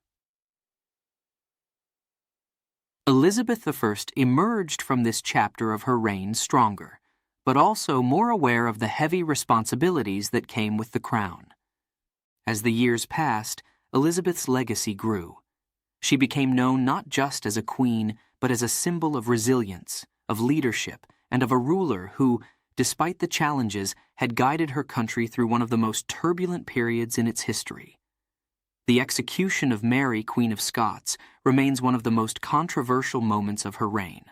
Speaker 1: Elizabeth I emerged from this chapter of her reign stronger, but also more aware of the heavy responsibilities that came with the crown. As the years passed, Elizabeth's legacy grew. She became known not just as a queen, but as a symbol of resilience, of leadership, and of a ruler who, despite the challenges, had guided her country through one of the most turbulent periods in its history. The execution of Mary, Queen of Scots, remains one of the most controversial moments of her reign,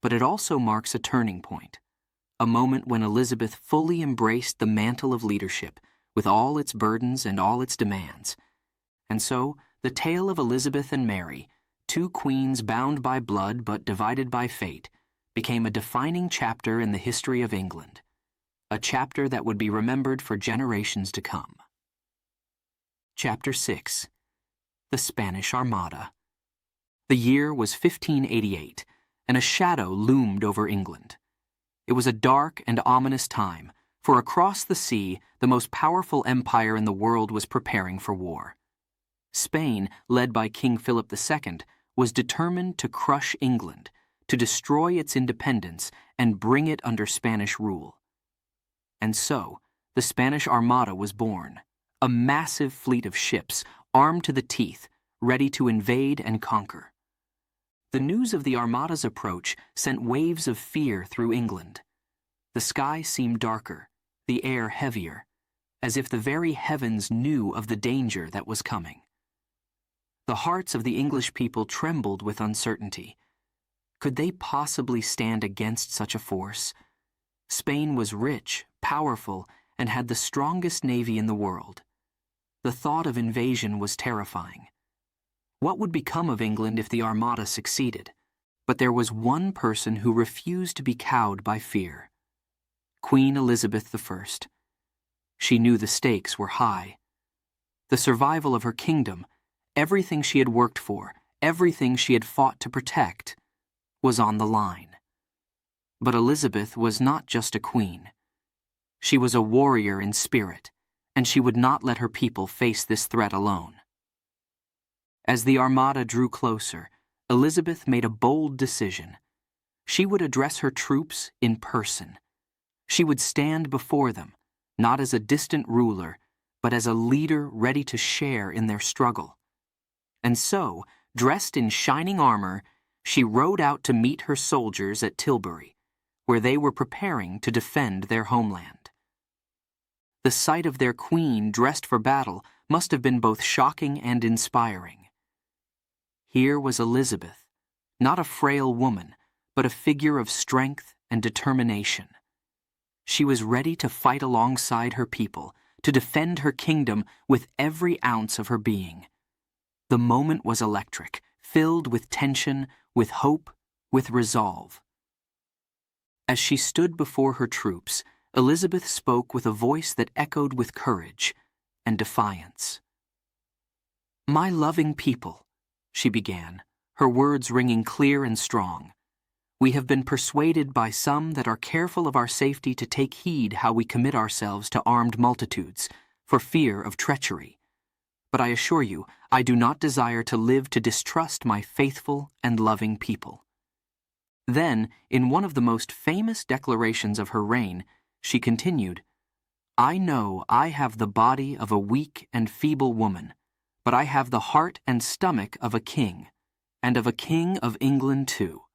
Speaker 1: but it also marks a turning point, a moment when Elizabeth fully embraced the mantle of leadership, with all its burdens and all its demands. And so, the tale of Elizabeth and Mary, two queens bound by blood but divided by fate, became a defining chapter in the history of England, a chapter that would be remembered for generations to come. Chapter 6. The Spanish Armada. The year was 1588, and a shadow loomed over England. It was a dark and ominous time, for across the sea, the most powerful empire in the world was preparing for war. Spain, led by King Philip II, was determined to crush England, to destroy its independence and bring it under Spanish rule. And so, the Spanish Armada was born, a massive fleet of ships, armed to the teeth, ready to invade and conquer. The news of the Armada's approach sent waves of fear through England. The sky seemed darker, the air heavier, as if the very heavens knew of the danger that was coming. The hearts of the English people trembled with uncertainty. Could they possibly stand against such a force? Spain was rich, powerful, and had the strongest navy in the world. The thought of invasion was terrifying. What would become of England if the Armada succeeded? But there was one person who refused to be cowed by fear: Queen Elizabeth I. She knew the stakes were high. The survival of her kingdom, everything she had worked for, everything she had fought to protect, was on the line. But Elizabeth was not just a queen. She was a warrior in spirit, and she would not let her people face this threat alone. As the Armada drew closer, Elizabeth made a bold decision. She would address her troops in person. She would stand before them, not as a distant ruler, but as a leader ready to share in their struggle. And so, dressed in shining armor, she rode out to meet her soldiers at Tilbury, where they were preparing to defend their homeland. The sight of their queen dressed for battle must have been both shocking and inspiring. Here was Elizabeth, not a frail woman, but a figure of strength and determination. She was ready to fight alongside her people, to defend her kingdom with every ounce of her being. The moment was electric, filled with tension, with hope, with resolve. As she stood before her troops, Elizabeth spoke with a voice that echoed with courage and defiance. "My loving people," she began, her words ringing clear and strong, "we have been persuaded by some that are careful of our safety to take heed how we commit ourselves to armed multitudes, for fear of treachery. But I assure you, I do not desire to live to distrust my faithful and loving people." Then, in one of the most famous declarations of her reign, she continued, "I know I have the body of a weak and feeble woman, but I have the heart and stomach of a king, and of a king of England too."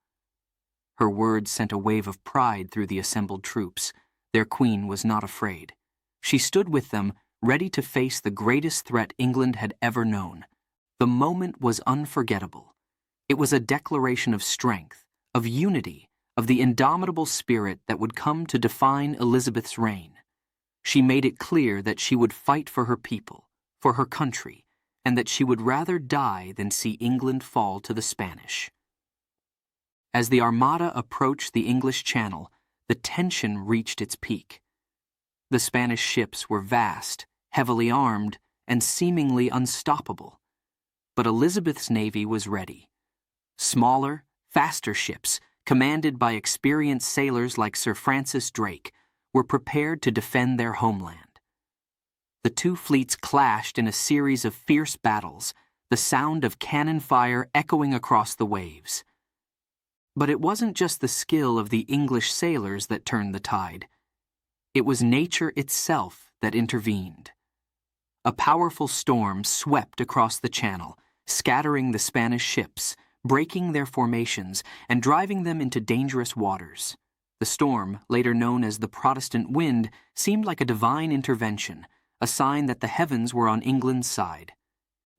Speaker 1: Her words sent a wave of pride through the assembled troops. Their queen was not afraid. She stood with them, ready to face the greatest threat England had ever known. The moment was unforgettable. It was a declaration of strength, of unity, of the indomitable spirit that would come to define Elizabeth's reign. She made it clear that she would fight for her people, for her country, and that she would rather die than see England fall to the Spanish. As the Armada approached the English Channel, the tension reached its peak. The Spanish ships were vast, heavily armed, and seemingly unstoppable. But Elizabeth's navy was ready. Smaller, faster ships, commanded by experienced sailors like Sir Francis Drake, were prepared to defend their homeland. The two fleets clashed in a series of fierce battles, the sound of cannon fire echoing across the waves. But it wasn't just the skill of the English sailors that turned the tide. It was nature itself that intervened. A powerful storm swept across the channel, scattering the Spanish ships, breaking their formations, and driving them into dangerous waters. The storm, later known as the Protestant wind, seemed like a divine intervention, a sign that the heavens were on England's side.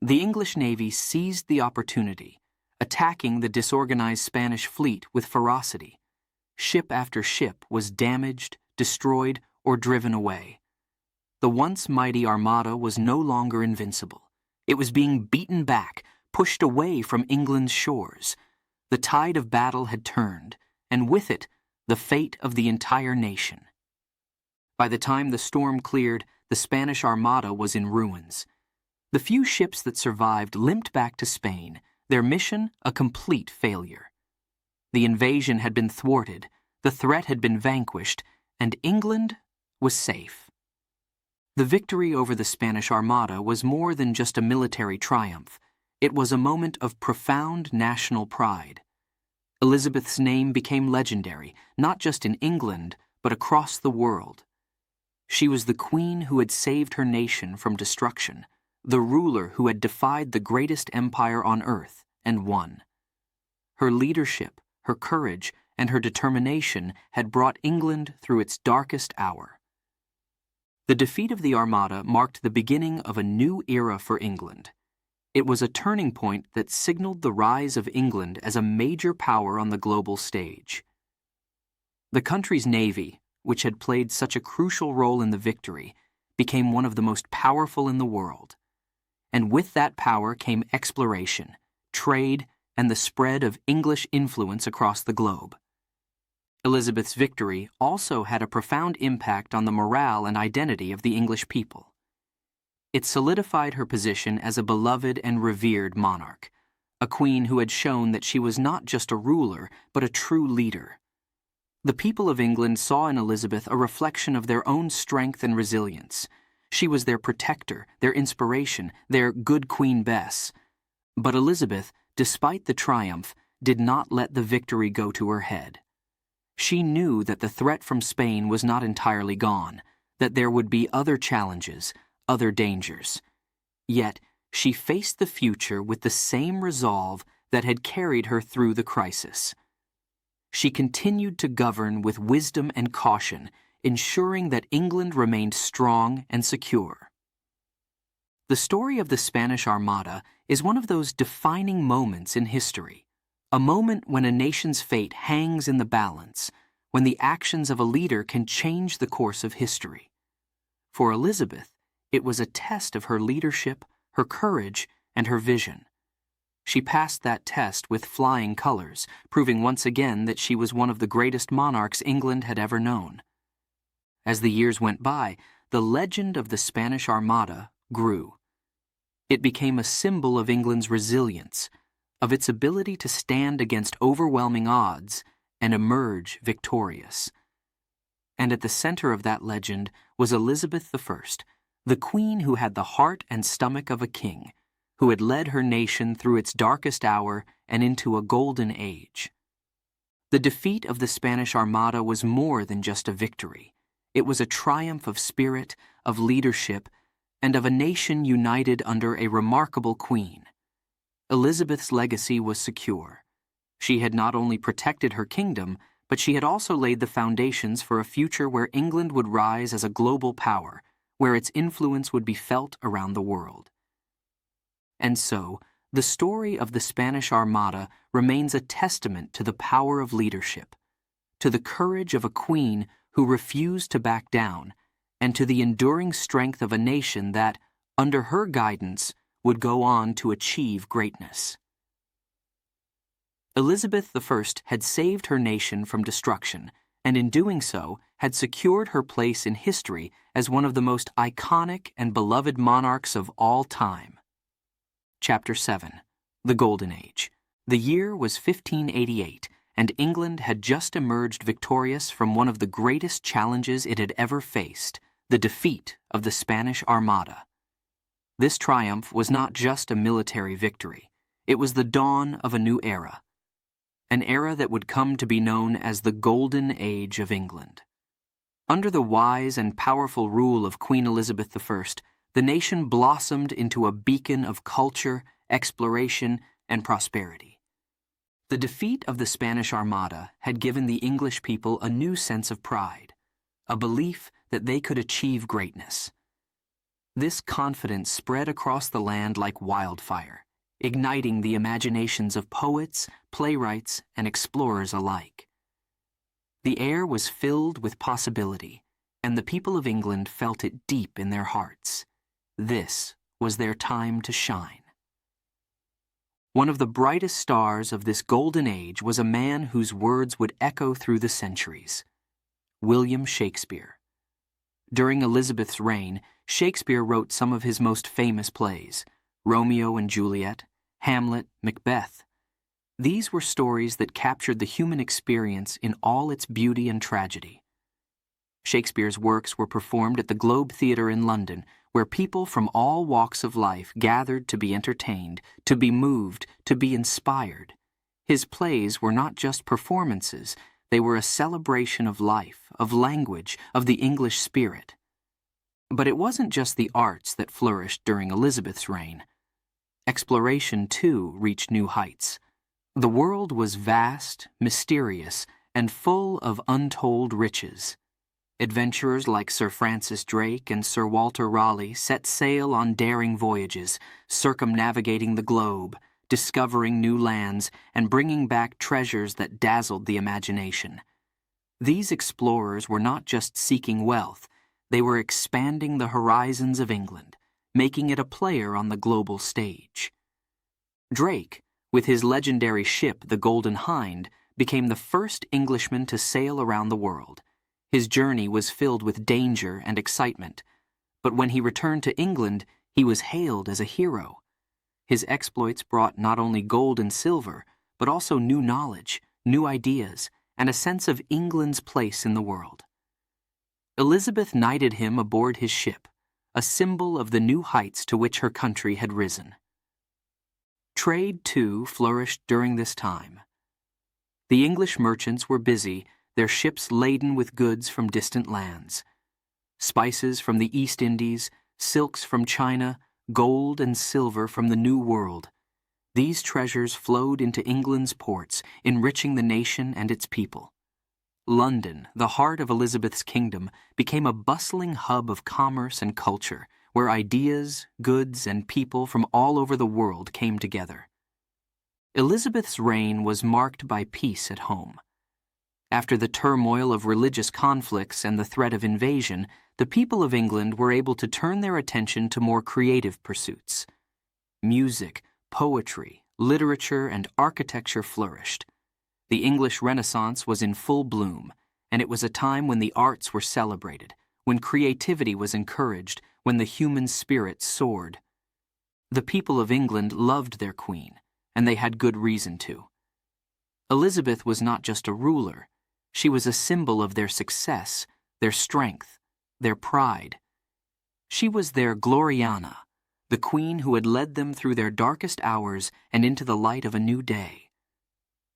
Speaker 1: The English navy seized the opportunity, attacking the disorganized Spanish fleet with ferocity. Ship after ship was damaged, destroyed, or driven away. The once mighty Armada was no longer invincible. It was being beaten back, pushed away from England's shores. The tide of battle had turned, and with it, the fate of the entire nation. By the time the storm cleared, the Spanish Armada was in ruins. The few ships that survived limped back to Spain, their mission a complete failure. The invasion had been thwarted, the threat had been vanquished, and England was safe. The victory over the Spanish Armada was more than just a military triumph. It was a moment of profound national pride. Elizabeth's name became legendary, not just in England, but across the world. She was the queen who had saved her nation from destruction, the ruler who had defied the greatest empire on earth and won. Her leadership, her courage, and her determination had brought England through its darkest hour. The defeat of the Armada marked the beginning of a new era for England. It was a turning point that signaled the rise of England as a major power on the global stage. The country's navy, which had played such a crucial role in the victory, became one of the most powerful in the world. And with that power came exploration, trade, and the spread of English influence across the globe. Elizabeth's victory also had a profound impact on the morale and identity of the English people. It solidified her position as a beloved and revered monarch, a queen who had shown that she was not just a ruler, but a true leader. The people of England saw in Elizabeth a reflection of their own strength and resilience. She was their protector, their inspiration, their good Queen Bess. But Elizabeth, despite the triumph, did not let the victory go to her head. She knew that the threat from Spain was not entirely gone, that there would be other challenges, other dangers. Yet, she faced the future with the same resolve that had carried her through the crisis. She continued to govern with wisdom and caution, ensuring that England remained strong and secure. The story of the Spanish Armada is one of those defining moments in history, a moment when a nation's fate hangs in the balance, when the actions of a leader can change the course of history. For Elizabeth, it was a test of her leadership, her courage, and her vision. She passed that test with flying colors, proving once again that she was one of the greatest monarchs England had ever known. As the years went by, the legend of the Spanish Armada grew. It became a symbol of England's resilience, of its ability to stand against overwhelming odds and emerge victorious. And at the center of that legend was Elizabeth I, the queen who had the heart and stomach of a king, who had led her nation through its darkest hour and into a golden age. The defeat of the Spanish Armada was more than just a victory. It was a triumph of spirit, of leadership, and of a nation united under a remarkable queen. Elizabeth's legacy was secure. She had not only protected her kingdom, but she had also laid the foundations for a future where England would rise as a global power, where its influence would be felt around the world. And so, the story of the Spanish Armada remains a testament to the power of leadership, to the courage of a queen who refused to back down, and to the enduring strength of a nation that, under her guidance, would go on to achieve greatness. Elizabeth I had saved her nation from destruction, and in doing so had secured her place in history as one of the most iconic and beloved monarchs of all time. Chapter 7. The Golden Age. The year was 1588, and England had just emerged victorious from one of the greatest challenges it had ever faced, the defeat of the Spanish Armada. This triumph was not just a military victory. It was the dawn of a new era, an era that would come to be known as the Golden Age of England. Under the wise and powerful rule of Queen Elizabeth I, the nation blossomed into a beacon of culture, exploration, and prosperity. The defeat of the Spanish Armada had given the English people a new sense of pride, a belief that they could achieve greatness. This confidence spread across the land like wildfire, igniting the imaginations of poets, playwrights, and explorers alike. The air was filled with possibility, and the people of England felt it deep in their hearts. This was their time to shine. One of the brightest stars of this golden age was a man whose words would echo through the centuries: William Shakespeare. During Elizabeth's reign, Shakespeare wrote some of his most famous plays: Romeo and Juliet, Hamlet, Macbeth. These were stories that captured the human experience in all its beauty and tragedy. Shakespeare's works were performed at the Globe Theatre in London, where people from all walks of life gathered to be entertained, to be moved, to be inspired. His plays were not just performances, they were a celebration of life, of language, of the English spirit. But it wasn't just the arts that flourished during Elizabeth's reign. Exploration, too, reached new heights. The world was vast, mysterious, and full of untold riches. Adventurers like Sir Francis Drake and Sir Walter Raleigh set sail on daring voyages, circumnavigating the globe, discovering new lands, and bringing back treasures that dazzled the imagination. These explorers were not just seeking wealth, they were expanding the horizons of England, making it a player on the global stage. Drake, with his legendary ship the Golden Hind, became the first Englishman to sail around the world. His journey was filled with danger and excitement, but when he returned to England, he was hailed as a hero. His exploits brought not only gold and silver, but also new knowledge, new ideas, and a sense of England's place in the world. Elizabeth knighted him aboard his ship, a symbol of the new heights to which her country had risen. Trade, too, flourished during this time. The English merchants were busy, their ships laden with goods from distant lands. Spices from the East Indies, silks from China, gold and silver from the New World. These treasures flowed into England's ports, enriching the nation and its people. London, the heart of Elizabeth's kingdom, became a bustling hub of commerce and culture, where ideas, goods, and people from all over the world came together. Elizabeth's reign was marked by peace at home. After the turmoil of religious conflicts and the threat of invasion, the people of England were able to turn their attention to more creative pursuits. Music, poetry, literature, and architecture flourished. The English Renaissance was in full bloom, and it was a time when the arts were celebrated, when creativity was encouraged, when the human spirit soared. The people of England loved their queen, and they had good reason to. Elizabeth was not just a ruler. She was a symbol of their success, their strength, their pride. She was their Gloriana, the queen who had led them through their darkest hours and into the light of a new day.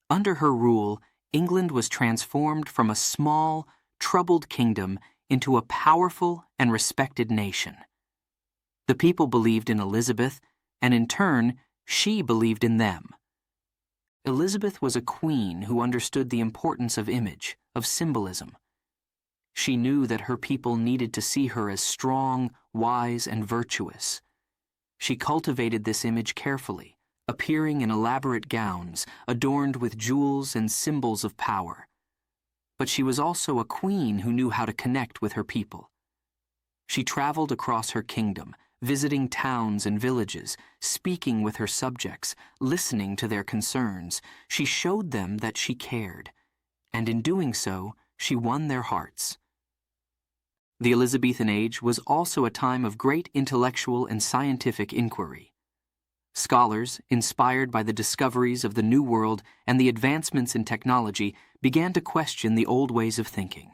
Speaker 1: Under her rule, England was transformed from a small, troubled kingdom into a powerful and respected nation. The people believed in Elizabeth, and in turn, she believed in them. Elizabeth was a queen who understood the importance of image, of symbolism. She knew that her people needed to see her as strong, wise, and virtuous. She cultivated this image carefully, appearing in elaborate gowns, adorned with jewels and symbols of power. But she was also a queen who knew how to connect with her people. She traveled across her kingdom, visiting towns and villages, speaking with her subjects, listening to their concerns. She showed them that she cared, and in doing so, she won their hearts. The Elizabethan age was also a time of great intellectual and scientific inquiry. Scholars, inspired by the discoveries of the New World and the advancements in technology, began to question the old ways of thinking.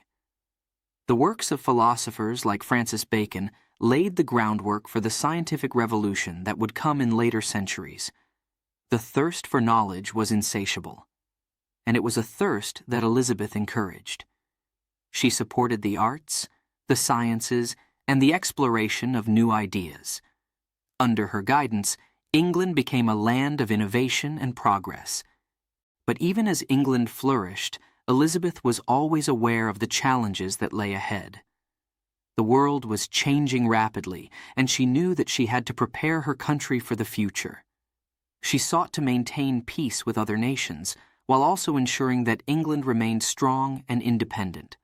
Speaker 1: The works of philosophers like Francis Bacon laid the groundwork for the scientific revolution that would come in later centuries. The thirst for knowledge was insatiable, and it was a thirst that Elizabeth encouraged. She supported the arts, the sciences, and the exploration of new ideas. Under her guidance, England became a land of innovation and progress. But even as England flourished, Elizabeth was always aware of the challenges that lay ahead. The world was changing rapidly, and she knew that she had to prepare her country for the future. She sought to maintain peace with other nations, while also ensuring that England remained strong and independent.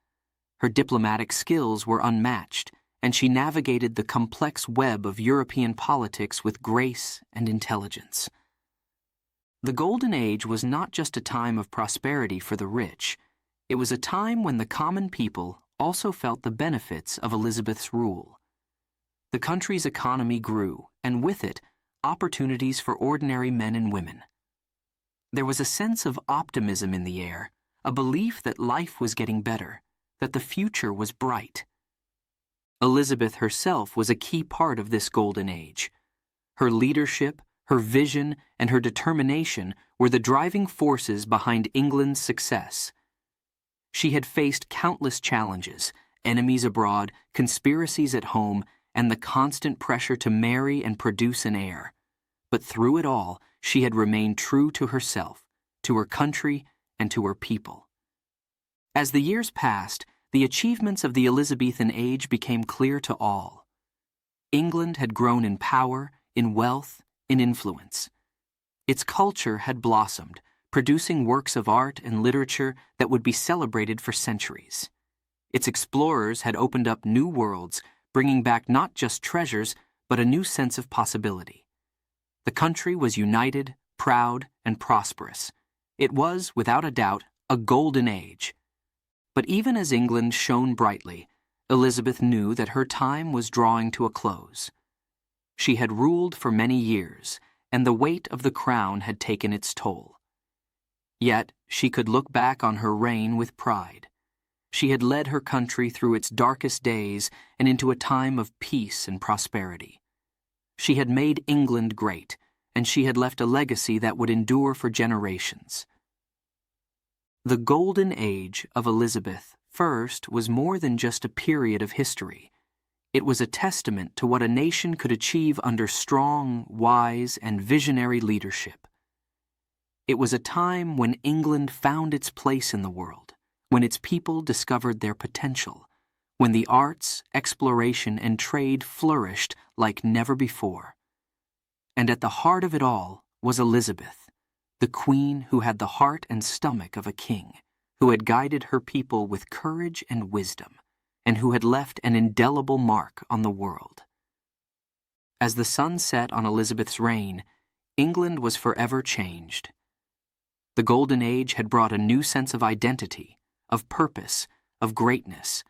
Speaker 1: Her diplomatic skills were unmatched, and she navigated the complex web of European politics with grace and intelligence. The Golden Age was not just a time of prosperity for the rich. It was a time when the common people also felt the benefits of Elizabeth's rule. The country's economy grew, and with it, opportunities for ordinary men and women. There was a sense of optimism in the air, a belief that life was getting better, that the future was bright. Elizabeth herself was a key part of this golden age. Her leadership, her vision, and her determination were the driving forces behind England's success. She had faced countless challenges, enemies abroad, conspiracies at home, and the constant pressure to marry and produce an heir. But through it all, she had remained true to herself, to her country, and to her people. As the years passed, the achievements of the Elizabethan age became clear to all. England had grown in power, in wealth, in influence. Its culture had blossomed, producing works of art and literature that would be celebrated for centuries. Its explorers had opened up new worlds, bringing back not just treasures, but a new sense of possibility. The country was united, proud, and prosperous. It was, without a doubt, a golden age. But even as England shone brightly, Elizabeth knew that her time was drawing to a close. She had ruled for many years, and the weight of the crown had taken its toll. Yet she could look back on her reign with pride. She had led her country through its darkest days and into a time of peace and prosperity. She had made England great, and she had left a legacy that would endure for generations. The golden age of Elizabeth I was more than just a period of history. It was a testament to what a nation could achieve under strong, wise, and visionary leadership. It was a time when England found its place in the world, when its people discovered their potential, when the arts, exploration, and trade flourished like never before. And at the heart of it all was Elizabeth, the queen who had the heart and stomach of a king, who had guided her people with courage and wisdom, and who had left an indelible mark on the world. As the sun set on Elizabeth's reign, England was forever changed. The Golden Age had brought a new sense of identity, of purpose, of greatness,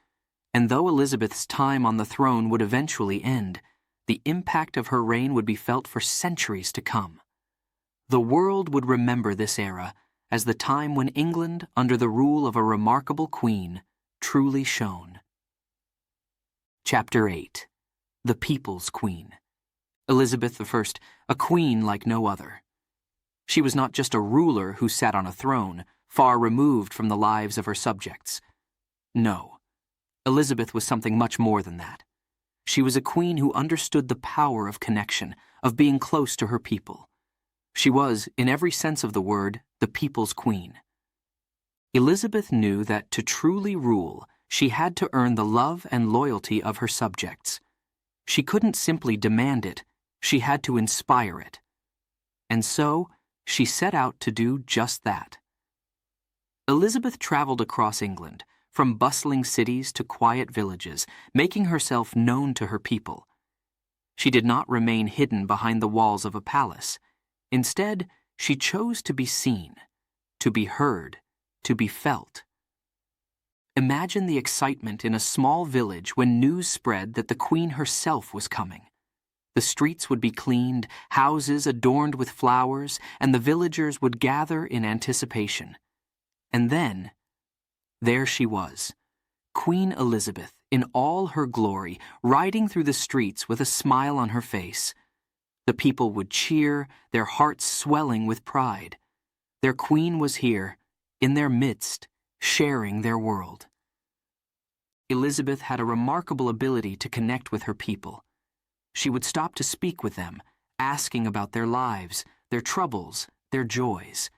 Speaker 1: and though Elizabeth's time on the throne would eventually end, the impact of her reign would be felt for centuries to come. The world would remember this era as the time when England, under the rule of a remarkable queen, truly shone. Chapter 8. The People's Queen. Elizabeth I, a queen like no other. She was not just a ruler who sat on a throne, far removed from the lives of her subjects. No, Elizabeth was something much more than that. She was a queen who understood the power of connection, of being close to her people. She was, in every sense of the word, the people's queen. Elizabeth knew that to truly rule, she had to earn the love and loyalty of her subjects. She couldn't simply demand it, she had to inspire it. And so, she set out to do just that. Elizabeth traveled across England, from bustling cities to quiet villages, making herself known to her people. She did not remain hidden behind the walls of a palace. Instead, she chose to be seen, to be heard, to be felt. Imagine the excitement in a small village when news spread that the Queen herself was coming. The streets would be cleaned, houses adorned with flowers, and the villagers would gather in anticipation. And then, there she was, Queen Elizabeth, in all her glory, riding through the streets with a smile on her face. The people would cheer, their hearts swelling with pride. Their queen was here, in their midst, sharing their world. Elizabeth had a remarkable ability to connect with her people. She would stop to speak with them, asking about their lives, their troubles, their joys.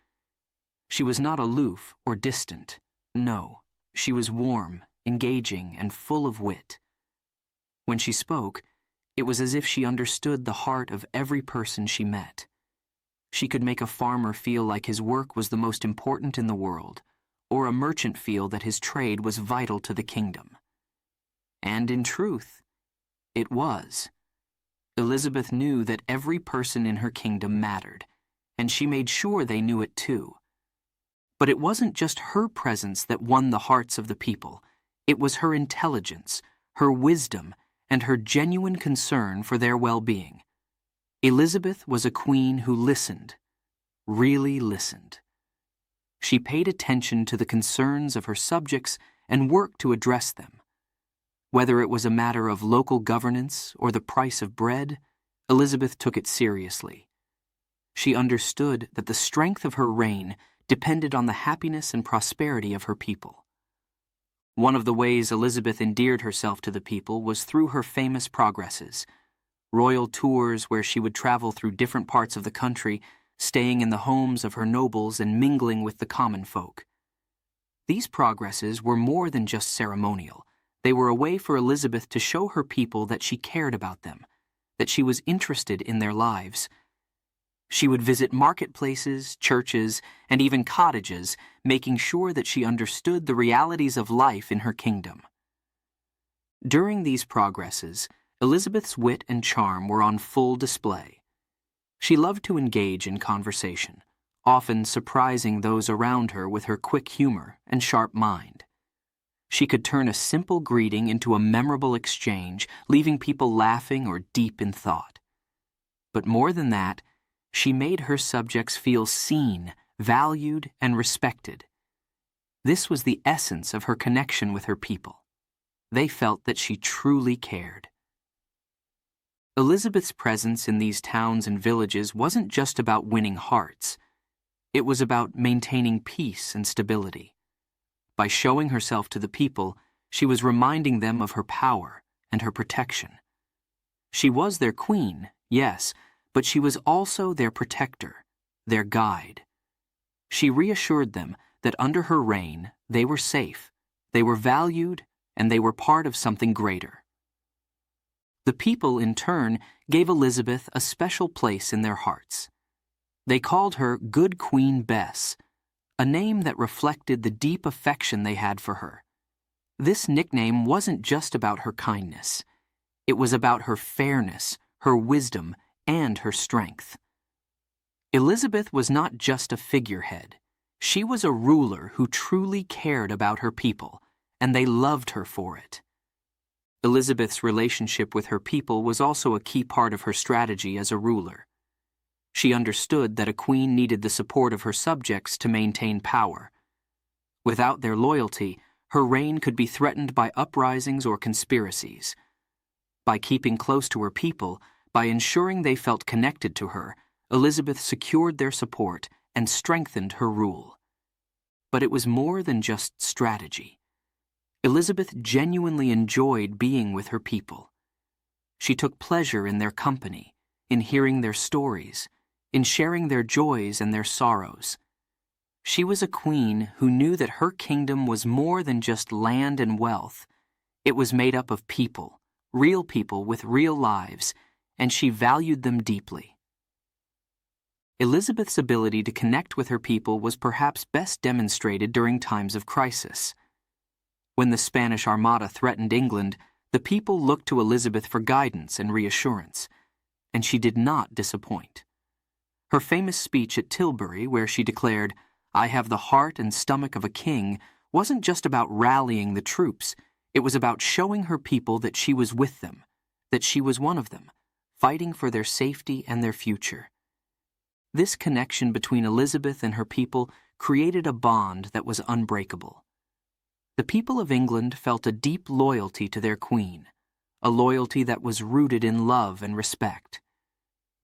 Speaker 1: She was not aloof or distant. No, she was warm, engaging, and full of wit. When she spoke, it was as if she understood the heart of every person she met. She could make a farmer feel like his work was the most important in the world, or a merchant feel that his trade was vital to the kingdom. And in truth, it was. Elizabeth knew that every person in her kingdom mattered, and she made sure they knew it too. But it wasn't just her presence that won the hearts of the people. It was her intelligence, her wisdom, and her genuine concern for their well-being. Elizabeth was a queen who listened, really listened. She paid attention to the concerns of her subjects and worked to address them. Whether it was a matter of local governance or the price of bread, Elizabeth took it seriously. She understood that the strength of her reign depended on the happiness and prosperity of her people. One of the ways Elizabeth endeared herself to the people was through her famous progresses, royal tours where she would travel through different parts of the country, staying in the homes of her nobles and mingling with the common folk. These progresses were more than just ceremonial. They were a way for Elizabeth to show her people that she cared about them, that she was interested in their lives. She would visit marketplaces, churches, and even cottages, making sure that she understood the realities of life in her kingdom. During these progresses, Elizabeth's wit and charm were on full display. She loved to engage in conversation, often surprising those around her with her quick humor and sharp mind. She could turn a simple greeting into a memorable exchange, leaving people laughing or deep in thought. But more than that, she made her subjects feel seen, valued, and respected. This was the essence of her connection with her people. They felt that she truly cared. Elizabeth's presence in these towns and villages wasn't just about winning hearts. It was about maintaining peace and stability. By showing herself to the people, she was reminding them of her power and her protection. She was their queen, yes, but she was also their protector, their guide. She reassured them that under her reign, they were safe, they were valued, and they were part of something greater. The people, in turn, gave Elizabeth a special place in their hearts. They called her Good Queen Bess, a name that reflected the deep affection they had for her. This nickname wasn't just about her kindness. It was about her fairness, her wisdom, and her strength. Elizabeth was not just a figurehead. She was a ruler who truly cared about her people, and they loved her for it. Elizabeth's relationship with her people was also a key part of her strategy as a ruler. She understood that a queen needed the support of her subjects to maintain power. Without their loyalty, her reign could be threatened by uprisings or conspiracies. By keeping close to her people, by ensuring they felt connected to her, Elizabeth secured their support and strengthened her rule. But it was more than just strategy. Elizabeth genuinely enjoyed being with her people. She took pleasure in their company, in hearing their stories, in sharing their joys and their sorrows. She was a queen who knew that her kingdom was more than just land and wealth. It was made up of people, real people with real lives, and she valued them deeply. Elizabeth's ability to connect with her people was perhaps best demonstrated during times of crisis. When the Spanish Armada threatened England, the people looked to Elizabeth for guidance and reassurance, and she did not disappoint. Her famous speech at Tilbury, where she declared, "I have the heart and stomach of a king," wasn't just about rallying the troops. It was about showing her people that she was with them, that she was one of them, fighting for their safety and their future. This connection between Elizabeth and her people created a bond that was unbreakable. The people of England felt a deep loyalty to their queen, a loyalty that was rooted in love and respect.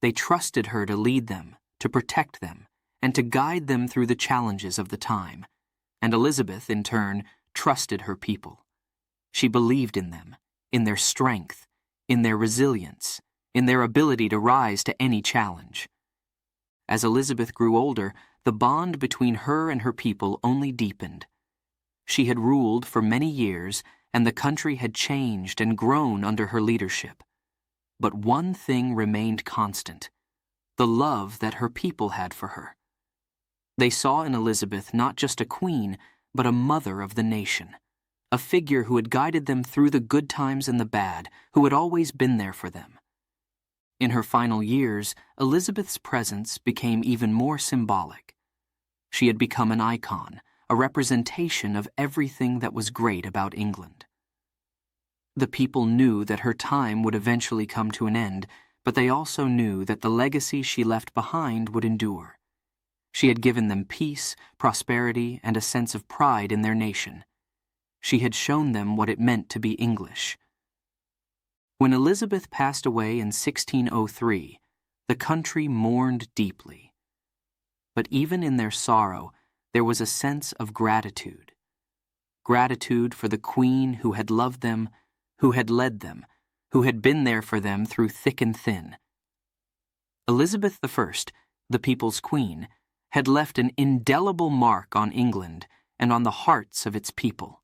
Speaker 1: They trusted her to lead them, to protect them, and to guide them through the challenges of the time. And Elizabeth, in turn, trusted her people. She believed in them, in their strength, in their resilience, in their ability to rise to any challenge. As Elizabeth grew older, the bond between her and her people only deepened. She had ruled for many years, and the country had changed and grown under her leadership. But one thing remained constant: the love that her people had for her. They saw in Elizabeth not just a queen, but a mother of the nation, a figure who had guided them through the good times and the bad, who had always been there for them. In her final years, Elizabeth's presence became even more symbolic. She had become an icon, a representation of everything that was great about England. The people knew that her time would eventually come to an end, but they also knew that the legacy she left behind would endure. She had given them peace, prosperity, and a sense of pride in their nation. She had shown them what it meant to be English. When Elizabeth passed away in 1603, the country mourned deeply. But even in their sorrow, there was a sense of gratitude. Gratitude for the queen who had loved them, who had led them, who had been there for them through thick and thin. Elizabeth I, the people's queen, had left an indelible mark on England, and on the hearts of its people.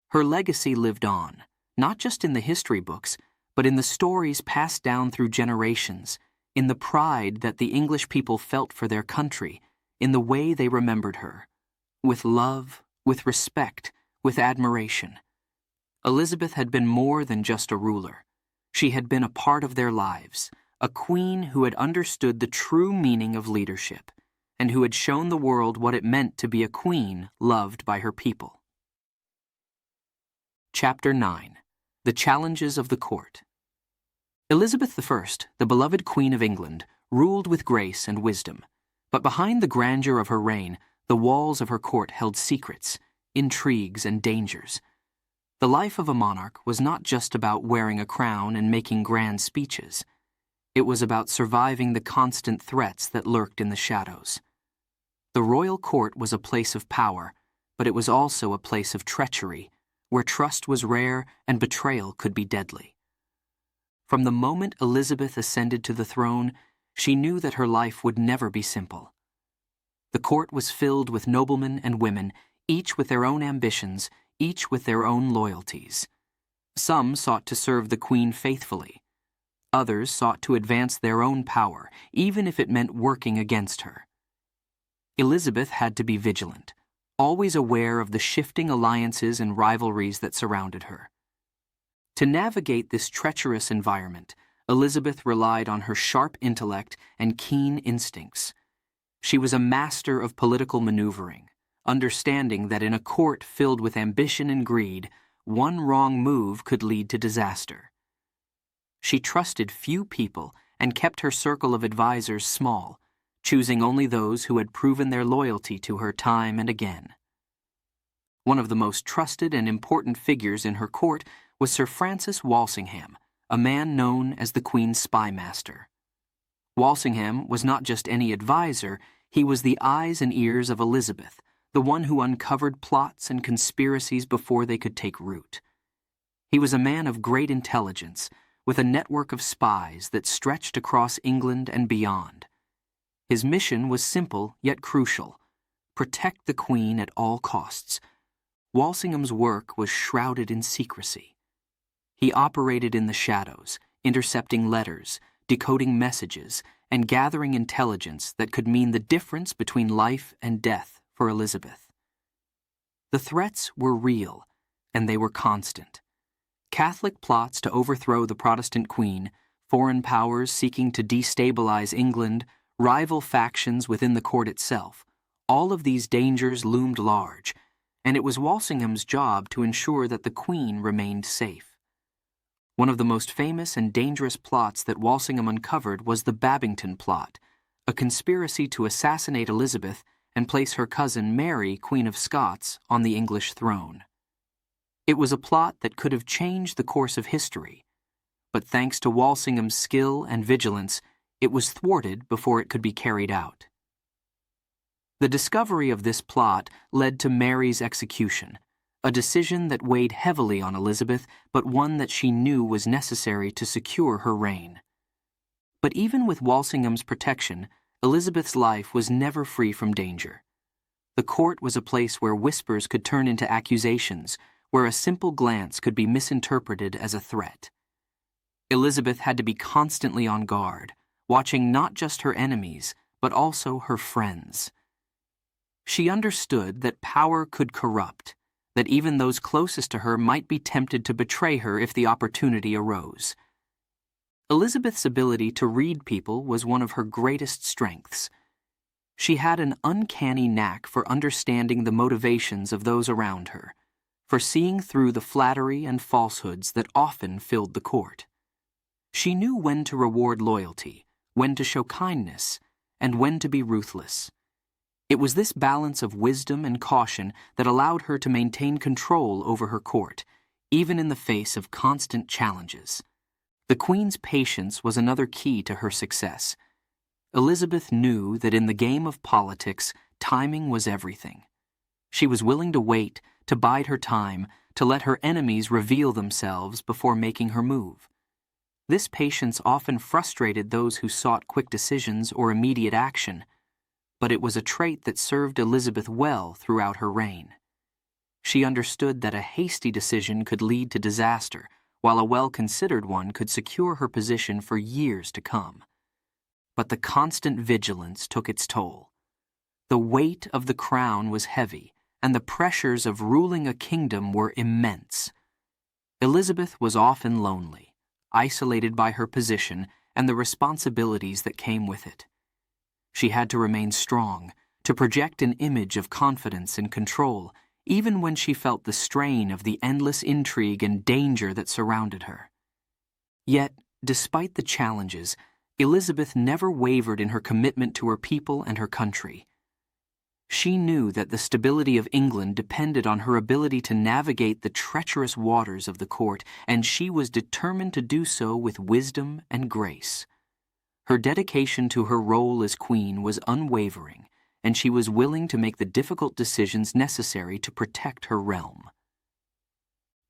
Speaker 1: Her legacy lived on, not just in the history books, but in the stories passed down through generations, in the pride that the English people felt for their country, in the way they remembered her, with love, with respect, with admiration. Elizabeth had been more than just a ruler. She had been a part of their lives, a queen who had understood the true meaning of leadership, and who had shown the world what it meant to be a queen loved by her people. Chapter 9. The Challenges of the Court. Elizabeth I, the beloved Queen of England, ruled with grace and wisdom, but behind the grandeur of her reign, the walls of her court held secrets, intrigues, and dangers. The life of a monarch was not just about wearing a crown and making grand speeches. It was about surviving the constant threats that lurked in the shadows. The royal court was a place of power, but it was also a place of treachery, where trust was rare and betrayal could be deadly. From the moment Elizabeth ascended to the throne, she knew that her life would never be simple. The court was filled with noblemen and women, each with their own ambitions, each with their own loyalties. Some sought to serve the queen faithfully. Others sought to advance their own power, even if it meant working against her. Elizabeth had to be vigilant, always aware of the shifting alliances and rivalries that surrounded her. To navigate this treacherous environment, Elizabeth relied on her sharp intellect and keen instincts. She was a master of political maneuvering, understanding that in a court filled with ambition and greed, one wrong move could lead to disaster. She trusted few people and kept her circle of advisors small, choosing only those who had proven their loyalty to her time and again. One of the most trusted and important figures in her court was Sir Francis Walsingham, a man known as the Queen's spy master. Walsingham was not just any advisor, he was the eyes and ears of Elizabeth, the one who uncovered plots and conspiracies before they could take root. He was a man of great intelligence, with a network of spies that stretched across England and beyond. His mission was simple yet crucial: protect the Queen at all costs. Walsingham's work was shrouded in secrecy. He operated in the shadows, intercepting letters, decoding messages, and gathering intelligence that could mean the difference between life and death for Elizabeth. The threats were real, and they were constant. Catholic plots to overthrow the Protestant Queen, foreign powers seeking to destabilize England, rival factions within the court itself, all of these dangers loomed large, and it was Walsingham's job to ensure that the Queen remained safe. One of the most famous and dangerous plots that Walsingham uncovered was the Babington Plot, a conspiracy to assassinate Elizabeth and place her cousin Mary, Queen of Scots, on the English throne. It was a plot that could have changed the course of history, but thanks to Walsingham's skill and vigilance, it was thwarted before it could be carried out. The discovery of this plot led to Mary's execution, a decision that weighed heavily on Elizabeth, but one that she knew was necessary to secure her reign. But even with Walsingham's protection, Elizabeth's life was never free from danger. The court was a place where whispers could turn into accusations, where a simple glance could be misinterpreted as a threat. Elizabeth had to be constantly on guard, watching not just her enemies, but also her friends. She understood that power could corrupt, that even those closest to her might be tempted to betray her if the opportunity arose. Elizabeth's ability to read people was one of her greatest strengths. She had an uncanny knack for understanding the motivations of those around her, for seeing through the flattery and falsehoods that often filled the court. She knew when to reward loyalty, when to show kindness, and when to be ruthless. It was this balance of wisdom and caution that allowed her to maintain control over her court, even in the face of constant challenges. The Queen's patience was another key to her success. Elizabeth knew that in the game of politics, timing was everything. She was willing to wait, to bide her time, to let her enemies reveal themselves before making her move. This patience often frustrated those who sought quick decisions or immediate action. but it was a trait that served Elizabeth well throughout her reign. She understood that a hasty decision could lead to disaster, while a well-considered one could secure her position for years to come. But the constant vigilance took its toll. The weight of the crown was heavy, and the pressures of ruling a kingdom were immense. Elizabeth was often lonely, isolated by her position and the responsibilities that came with it. She had to remain strong, to project an image of confidence and control, even when she felt the strain of the endless intrigue and danger that surrounded her. Yet, despite the challenges, Elizabeth never wavered in her commitment to her people and her country. She knew that the stability of England depended on her ability to navigate the treacherous waters of the court, and she was determined to do so with wisdom and grace. Her dedication to her role as queen was unwavering, and she was willing to make the difficult decisions necessary to protect her realm.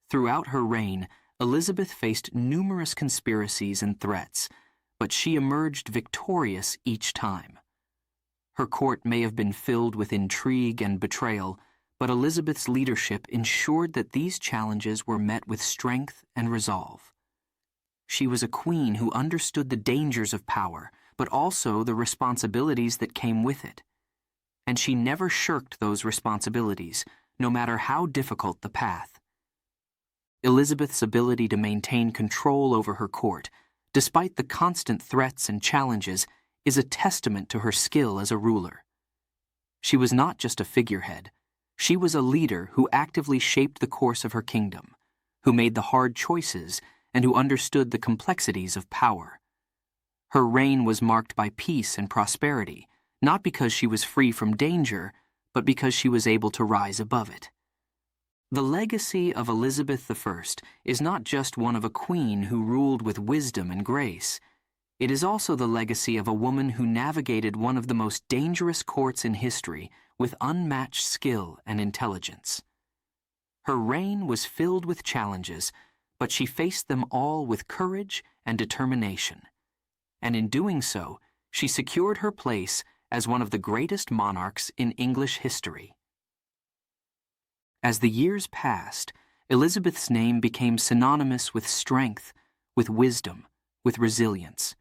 Speaker 1: Throughout her reign, Elizabeth faced numerous conspiracies and threats, but she emerged victorious each time. Her court may have been filled with intrigue and betrayal, but Elizabeth's leadership ensured that these challenges were met with strength and resolve. She was a queen who understood the dangers of power, but also the responsibilities that came with it. And she never shirked those responsibilities, no matter how difficult the path. Elizabeth's ability to maintain control over her court, despite the constant threats and challenges, is a testament to her skill as a ruler. She was not just a figurehead. She was a leader who actively shaped the course of her kingdom, who made the hard choices, and who understood the complexities of power. Her reign was marked by peace and prosperity, not because she was free from danger, but because she was able to rise above it. The legacy of Elizabeth I is not just one of a queen who ruled with wisdom and grace. It is also the legacy of a woman who navigated one of the most dangerous courts in history with unmatched skill and intelligence. Her reign was filled with challenges, but she faced them all with courage and determination. And in doing so, she secured her place as one of the greatest monarchs in English history. As the years passed, Elizabeth's name became synonymous with strength, with wisdom, with resilience.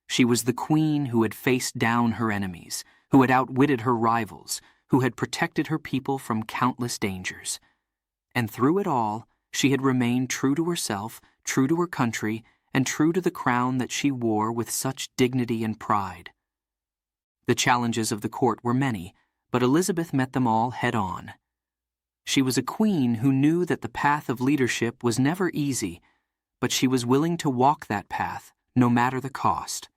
Speaker 1: She was the queen who had faced down her enemies, who had outwitted her rivals, who had protected her people from countless dangers. And through it all, she had remained true to herself, true to her country, and true to the crown that she wore with such dignity and pride. The challenges of the court were many, but Elizabeth met them all head-on. She was a queen who knew that the path of leadership was never easy, but she was willing to walk that path, no matter the cost.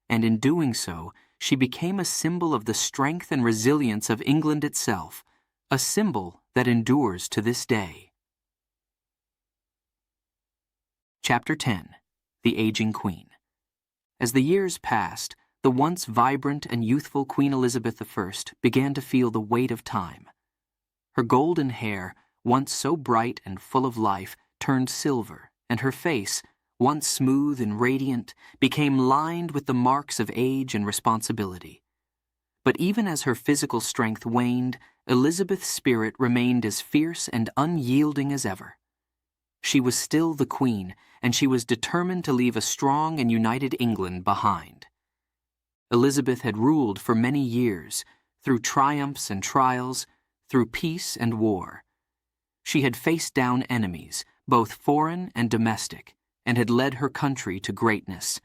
Speaker 1: And in doing so, she became a symbol of the strength and resilience of England itself, a symbol that endures to this day. Chapter 10. The Aging Queen. As the years passed, the once vibrant and youthful Queen Elizabeth I began to feel the weight of time. Her golden hair, once so bright and full of life, turned silver, and her face, once smooth and radiant, became lined with the marks of age and responsibility. But even as her physical strength waned, Elizabeth's spirit remained as fierce and unyielding as ever. She was still the queen, and she was determined to leave a strong and united England behind. Elizabeth had ruled for many years, through triumphs and trials, through peace and war. She had faced down enemies, both foreign and domestic, and had led her country to greatness.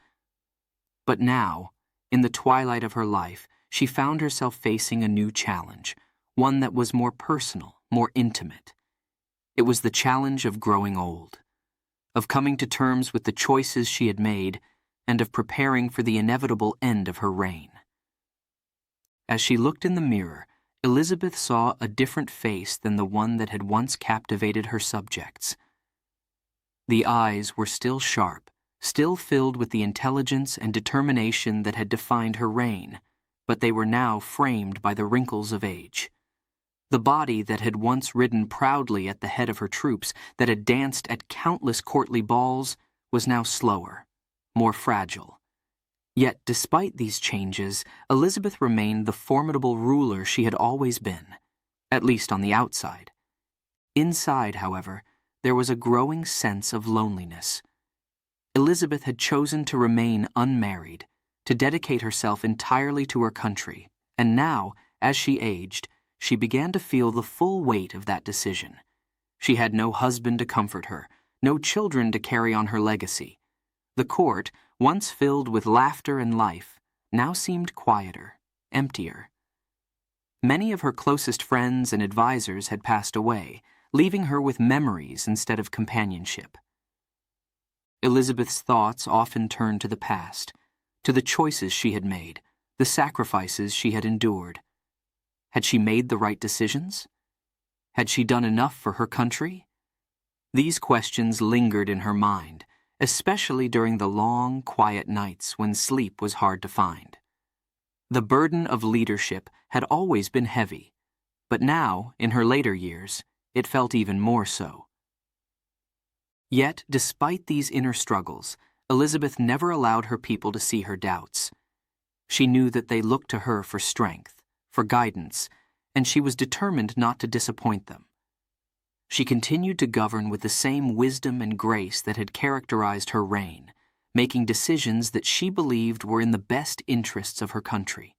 Speaker 1: But now, in the twilight of her life, she found herself facing a new challenge, one that was more personal, more intimate. It was the challenge of growing old, of coming to terms with the choices she had made, and of preparing for the inevitable end of her reign. As she looked in the mirror, Elizabeth saw a different face than the one that had once captivated her subjects. The eyes were still sharp, still filled with the intelligence and determination that had defined her reign, but they were now framed by the wrinkles of age. The body that had once ridden proudly at the head of her troops, that had danced at countless courtly balls, was now slower, more fragile. Yet, despite these changes, Elizabeth remained the formidable ruler she had always been, at least on the outside. Inside, however, there was a growing sense of loneliness. Elizabeth had chosen to remain unmarried, to dedicate herself entirely to her country, and now, as she aged, she began to feel the full weight of that decision. She had no husband to comfort her, no children to carry on her legacy. The court, once filled with laughter and life, now seemed quieter, emptier. Many of her closest friends and advisers had passed away, leaving her with memories instead of companionship. Elizabeth's thoughts often turned to the past, to the choices she had made, the sacrifices she had endured. Had she made the right decisions? Had she done enough for her country? These questions lingered in her mind, especially during the long, quiet nights when sleep was hard to find. The burden of leadership had always been heavy, but now, in her later years, it felt even more so. Yet, despite these inner struggles, Elizabeth never allowed her people to see her doubts. She knew that they looked to her for strength, for guidance, and she was determined not to disappoint them. She continued to govern with the same wisdom and grace that had characterized her reign, making decisions that she believed were in the best interests of her country.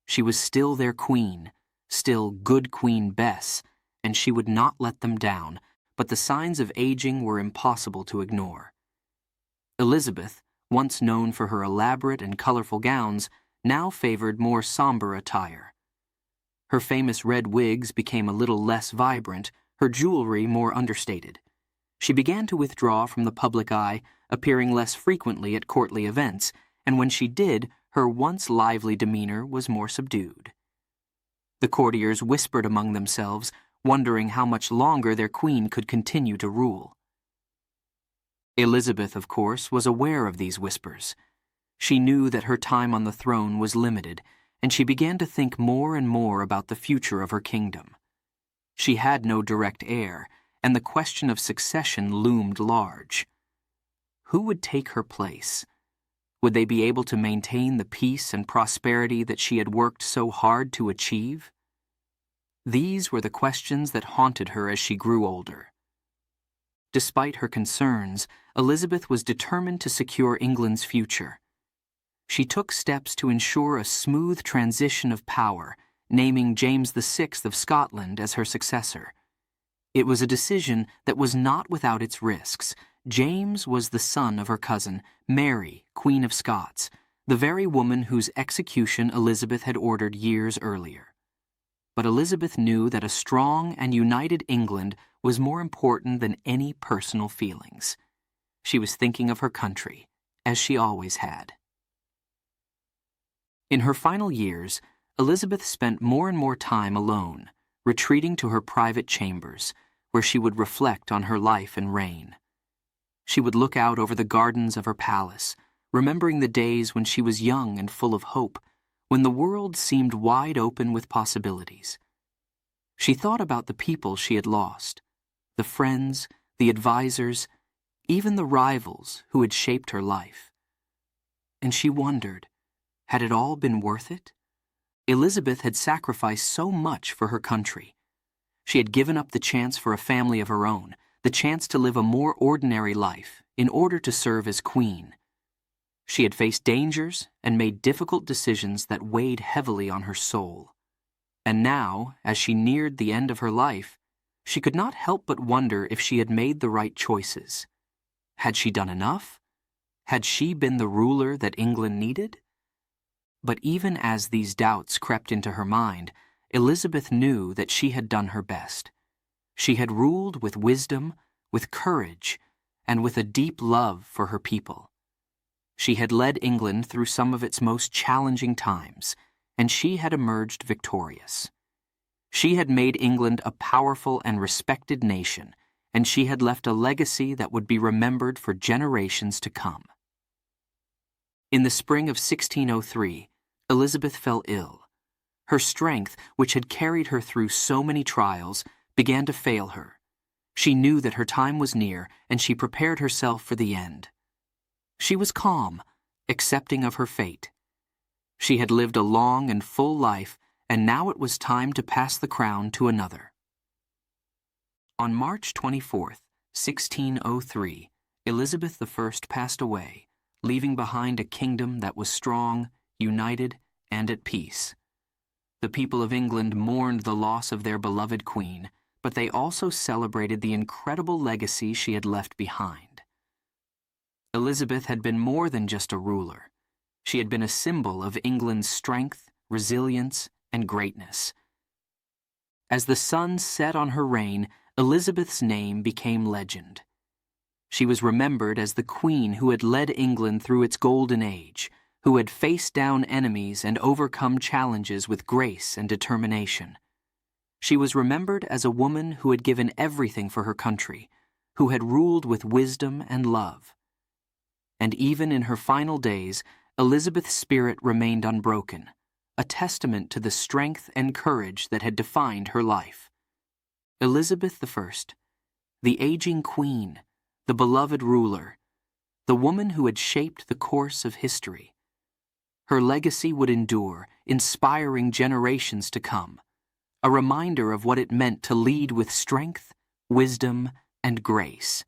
Speaker 1: She was still their queen, still good Queen Bess, and she would not let them down, but the signs of aging were impossible to ignore. Elizabeth, once known for her elaborate and colorful gowns, now favored more somber attire. Her famous red wigs became a little less vibrant, her jewelry more understated. She began to withdraw from the public eye, appearing less frequently at courtly events, and when she did, her once lively demeanor was more subdued. The courtiers whispered among themselves, wondering how much longer their queen could continue to rule. Elizabeth, of course, was aware of these whispers. She knew that her time on the throne was limited, and she began to think more and more about the future of her kingdom. She had no direct heir, and the question of succession loomed large. Who would take her place? Would they be able to maintain the peace and prosperity that she had worked so hard to achieve? These were the questions that haunted her as she grew older. Despite her concerns, Elizabeth was determined to secure England's future. She took steps to ensure a smooth transition of power, naming James VI of Scotland as her successor. It was a decision that was not without its risks. James was the son of her cousin, Mary, Queen of Scots, the very woman whose execution Elizabeth had ordered years earlier. But Elizabeth knew that a strong and united England was more important than any personal feelings. She was thinking of her country, as she always had. In her final years, Elizabeth spent more and more time alone, retreating to her private chambers, where she would reflect on her life and reign. She would look out over the gardens of her palace, remembering the days when she was young and full of hope, when the world seemed wide open with possibilities. She thought about the people she had lost, the friends, the advisors, even the rivals who had shaped her life. And she wondered, had it all been worth it? Elizabeth had sacrificed so much for her country. She had given up the chance for a family of her own, the chance to live a more ordinary life in order to serve as queen. She had faced dangers and made difficult decisions that weighed heavily on her soul. And now, as she neared the end of her life, she could not help but wonder if she had made the right choices. Had she done enough? Had she been the ruler that England needed? But even as these doubts crept into her mind, Elizabeth knew that she had done her best. She had ruled with wisdom, with courage, and with a deep love for her people. She had led England through some of its most challenging times, and she had emerged victorious. She had made England a powerful and respected nation, and she had left a legacy that would be remembered for generations to come. In the spring of 1603, Elizabeth fell ill. Her strength, which had carried her through so many trials, began to fail her. She knew that her time was near, and she prepared herself for the end. She was calm, accepting of her fate. She had lived a long and full life, and now it was time to pass the crown to another. On March 24, 1603, Elizabeth I passed away, leaving behind a kingdom that was strong, united, and at peace. The people of England mourned the loss of their beloved queen, but they also celebrated the incredible legacy she had left behind. Elizabeth had been more than just a ruler. She had been a symbol of England's strength, resilience, and greatness. As the sun set on her reign, Elizabeth's name became legend. She was remembered as the queen who had led England through its golden age, who had faced down enemies and overcome challenges with grace and determination. She was remembered as a woman who had given everything for her country, who had ruled with wisdom and love. And even in her final days, Elizabeth's spirit remained unbroken, a testament to the strength and courage that had defined her life. Elizabeth I, the aging queen, the beloved ruler, the woman who had shaped the course of history. Her legacy would endure, inspiring generations to come, a reminder of what it meant to lead with strength, wisdom, and grace.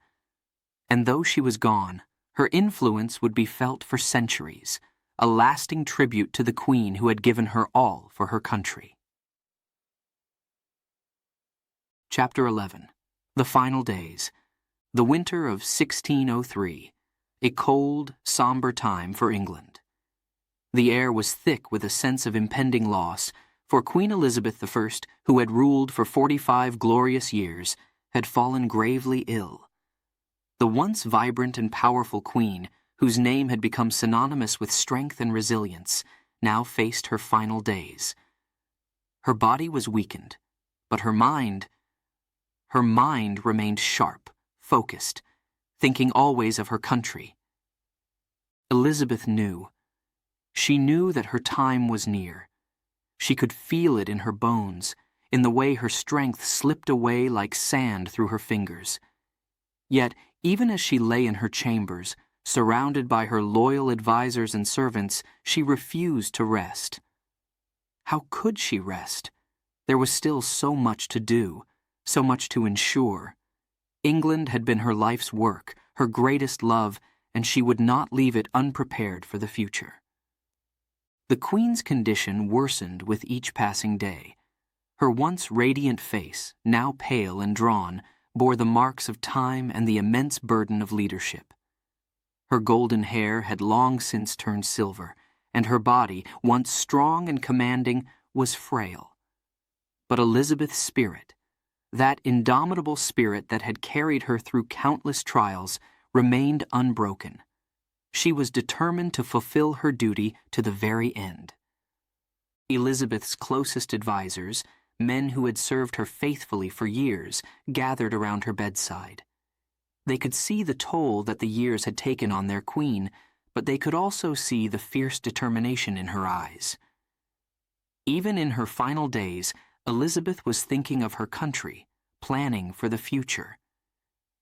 Speaker 1: And though she was gone, her influence would be felt for centuries, a lasting tribute to the queen who had given her all for her country. Chapter 11. The Final Days. The winter of 1603. A cold, somber time for England. The air was thick with a sense of impending loss, for Queen Elizabeth I, who had ruled for 45 glorious years, had fallen gravely ill. The once vibrant and powerful queen, whose name had become synonymous with strength and resilience, now faced her final days. Her body was weakened, but her mind remained sharp, focused, thinking always of her country. Elizabeth knew. She knew that her time was near. She could feel it in her bones, in the way her strength slipped away like sand through her fingers. Yet, even as she lay in her chambers, surrounded by her loyal advisers and servants, she refused to rest. How could she rest? There was still so much to do, so much to ensure. England had been her life's work, her greatest love, and she would not leave it unprepared for the future. The Queen's condition worsened with each passing day. Her once radiant face, now pale and drawn, bore the marks of time and the immense burden of leadership. Her golden hair had long since turned silver, and her body, once strong and commanding, was frail. But Elizabeth's spirit, that indomitable spirit that had carried her through countless trials, remained unbroken. She was determined to fulfill her duty to the very end. Elizabeth's closest advisers, men who had served her faithfully for years, gathered around her bedside. They could see the toll that the years had taken on their queen, but they could also see the fierce determination in her eyes. Even in her final days, Elizabeth was thinking of her country, planning for the future.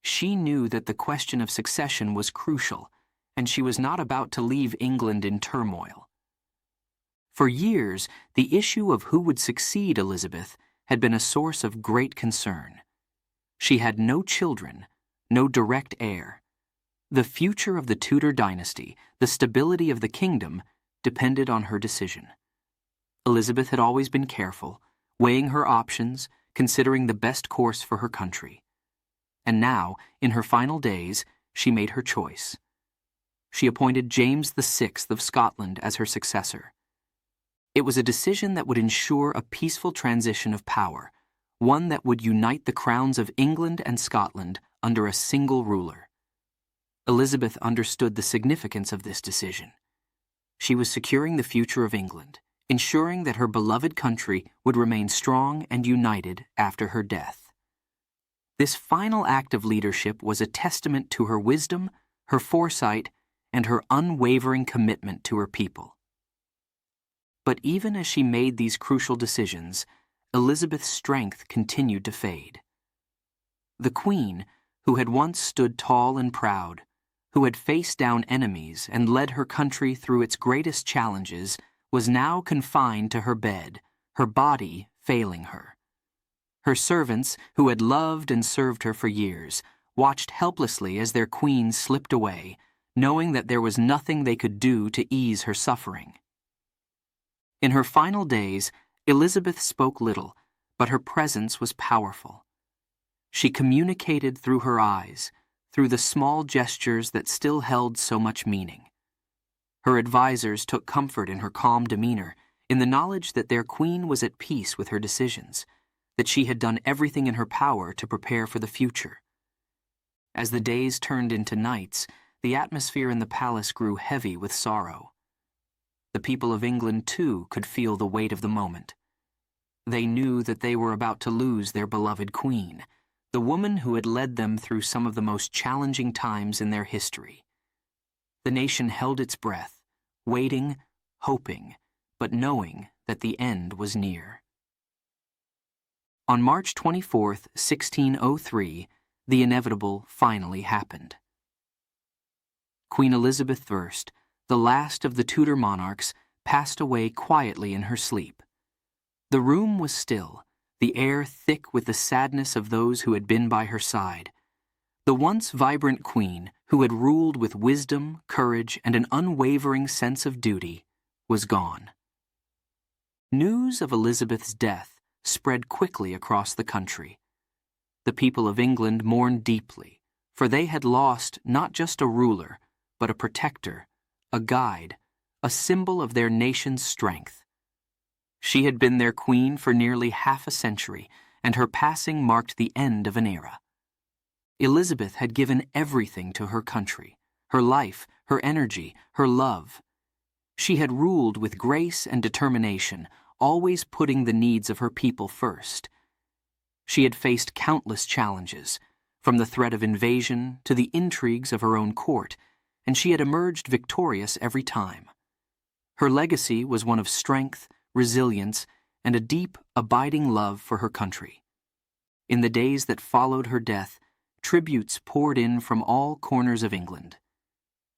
Speaker 1: She knew that the question of succession was crucial, and she was not about to leave England in turmoil. For years, the issue of who would succeed Elizabeth had been a source of great concern. She had no children, no direct heir. The future of the Tudor dynasty, the stability of the kingdom, depended on her decision. Elizabeth had always been careful, weighing her options, considering the best course for her country. And now, in her final days, she made her choice. She appointed James VI of Scotland as her successor. It was a decision that would ensure a peaceful transition of power, one that would unite the crowns of England and Scotland under a single ruler. Elizabeth understood the significance of this decision. She was securing the future of England, ensuring that her beloved country would remain strong and united after her death. This final act of leadership was a testament to her wisdom, her foresight, and her unwavering commitment to her people. But even as she made these crucial decisions, Elizabeth's strength continued to fade. The Queen, who had once stood tall and proud, who had faced down enemies and led her country through its greatest challenges, was now confined to her bed, her body failing her. Her servants, who had loved and served her for years, watched helplessly as their queen slipped away, knowing that there was nothing they could do to ease her suffering. In her final days, Elizabeth spoke little, but her presence was powerful. She communicated through her eyes, through the small gestures that still held so much meaning. Her advisers took comfort in her calm demeanor, in the knowledge that their queen was at peace with her decisions, that she had done everything in her power to prepare for the future. As the days turned into nights, the atmosphere in the palace grew heavy with sorrow. The people of England, too, could feel the weight of the moment. They knew that they were about to lose their beloved queen, the woman who had led them through some of the most challenging times in their history. The nation held its breath, waiting, hoping, but knowing that the end was near. On March 24, 1603, the inevitable finally happened. Queen Elizabeth I, the last of the Tudor monarchs, passed away quietly in her sleep. The room was still, the air thick with the sadness of those who had been by her side. The once vibrant queen, who had ruled with wisdom, courage, and an unwavering sense of duty, was gone. News of Elizabeth's death spread quickly across the country. The people of England mourned deeply, for they had lost not just a ruler, but a protector, a guide, a symbol of their nation's strength. She had been their queen for nearly half a century, and her passing marked the end of an era. Elizabeth had given everything to her country, her life, her energy, her love. She had ruled with grace and determination, always putting the needs of her people first. She had faced countless challenges, from the threat of invasion to the intrigues of her own court, and she had emerged victorious every time. Her legacy was one of strength, resilience, and a deep, abiding love for her country. In the days that followed her death, tributes poured in from all corners of England.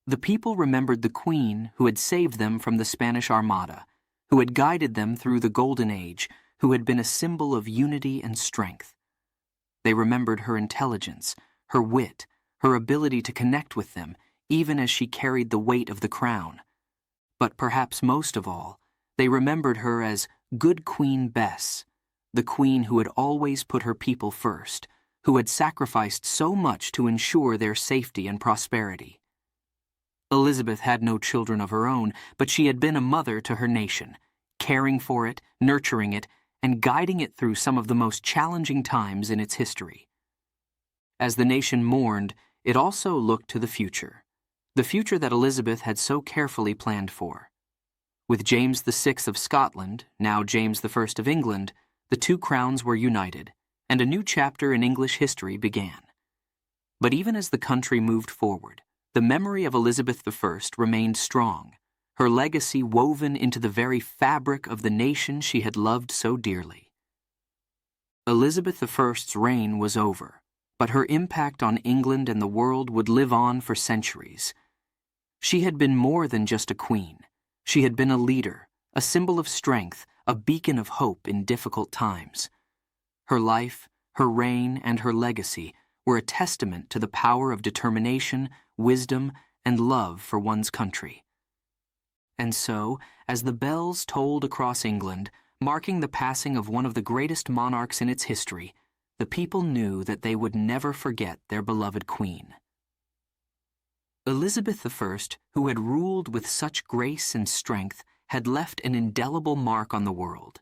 Speaker 1: The people remembered the Queen who had saved them from the Spanish Armada, who had guided them through the Golden Age, who had been a symbol of unity and strength. They remembered her intelligence, her wit, her ability to connect with them, even as she carried the weight of the crown. But perhaps most of all, they remembered her as Good Queen Bess, the queen who had always put her people first, who had sacrificed so much to ensure their safety and prosperity. Elizabeth had no children of her own, but she had been a mother to her nation, caring for it, nurturing it, and guiding it through some of the most challenging times in its history. As the nation mourned, it also looked to the future that Elizabeth had so carefully planned for. With James VI of Scotland, now James I of England, the two crowns were united, and a new chapter in English history began. But even as the country moved forward, the memory of Elizabeth I remained strong, her legacy woven into the very fabric of the nation she had loved so dearly. Elizabeth I's reign was over, but her impact on England and the world would live on for centuries. She had been more than just a queen. She had been a leader, a symbol of strength, a beacon of hope in difficult times. Her life, her reign, and her legacy were a testament to the power of determination, wisdom, and love for one's country. And so, as the bells tolled across England, marking the passing of one of the greatest monarchs in its history, the people knew that they would never forget their beloved queen. Elizabeth I, who had ruled with such grace and strength, had left an indelible mark on the world,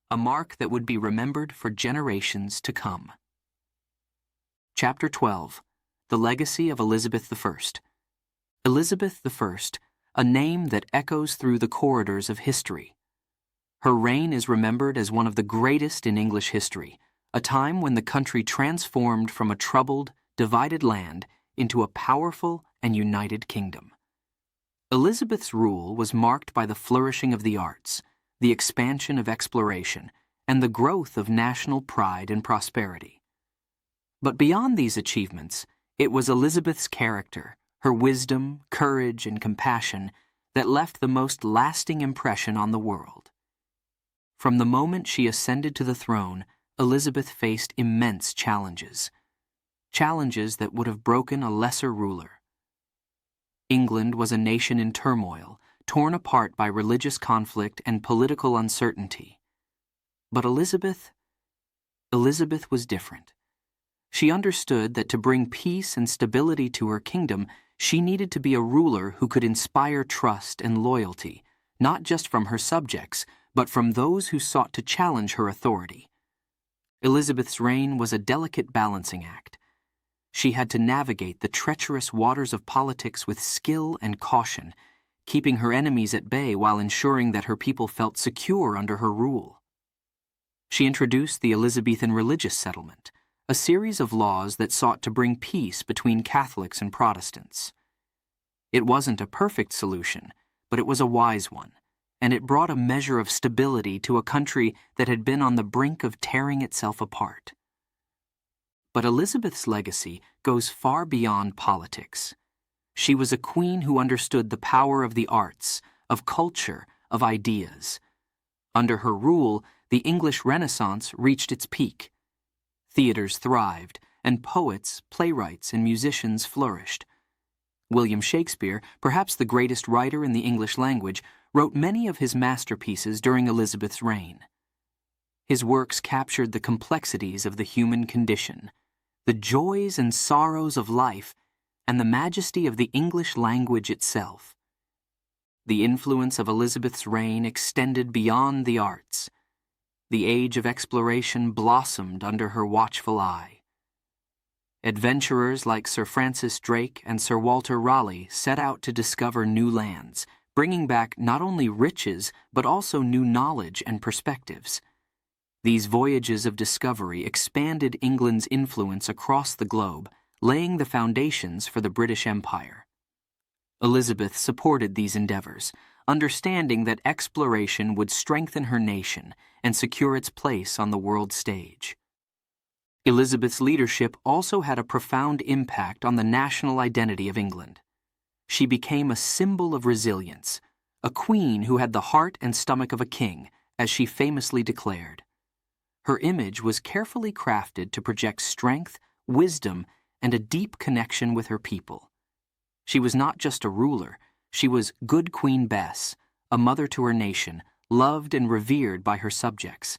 Speaker 1: a mark that would be remembered for generations to come. Chapter 12. The Legacy of Elizabeth I. Elizabeth I, a name that echoes through the corridors of history. Her reign is remembered as one of the greatest in English history, a time when the country transformed from a troubled, divided land into a powerful and united kingdom. Elizabeth's rule was marked by the flourishing of the arts, the expansion of exploration, and the growth of national pride and prosperity. But beyond these achievements, it was Elizabeth's character, her wisdom, courage, and compassion that left the most lasting impression on the world. From the moment she ascended to the throne, Elizabeth faced immense challenges. Challenges that would have broken a lesser ruler. England was a nation in turmoil, torn apart by religious conflict and political uncertainty. But Elizabeth was different. She understood that to bring peace and stability to her kingdom, she needed to be a ruler who could inspire trust and loyalty, not just from her subjects, but from those who sought to challenge her authority. Elizabeth's reign was a delicate balancing act. She had to navigate the treacherous waters of politics with skill and caution, keeping her enemies at bay while ensuring that her people felt secure under her rule. She introduced the Elizabethan religious settlement, a series of laws that sought to bring peace between Catholics and Protestants. It wasn't a perfect solution, but it was a wise one, and it brought a measure of stability to a country that had been on the brink of tearing itself apart. But Elizabeth's legacy goes far beyond politics. She was a queen who understood the power of the arts, of culture, of ideas. Under her rule, the English Renaissance reached its peak. Theaters thrived, and poets, playwrights, and musicians flourished. William Shakespeare, perhaps the greatest writer in the English language, wrote many of his masterpieces during Elizabeth's reign. His works captured the complexities of the human condition, the joys and sorrows of life, and the majesty of the English language itself. The influence of Elizabeth's reign extended beyond the arts. The age of exploration blossomed under her watchful eye. Adventurers like Sir Francis Drake and Sir Walter Raleigh set out to discover new lands, bringing back not only riches but also new knowledge and perspectives. These voyages of discovery expanded England's influence across the globe, laying the foundations for the British Empire. Elizabeth supported these endeavors, understanding that exploration would strengthen her nation and secure its place on the world stage. Elizabeth's leadership also had a profound impact on the national identity of England. She became a symbol of resilience, a queen who had the heart and stomach of a king, as she famously declared. Her image was carefully crafted to project strength, wisdom, and a deep connection with her people. She was not just a ruler, she was good Queen Bess, a mother to her nation, loved and revered by her subjects.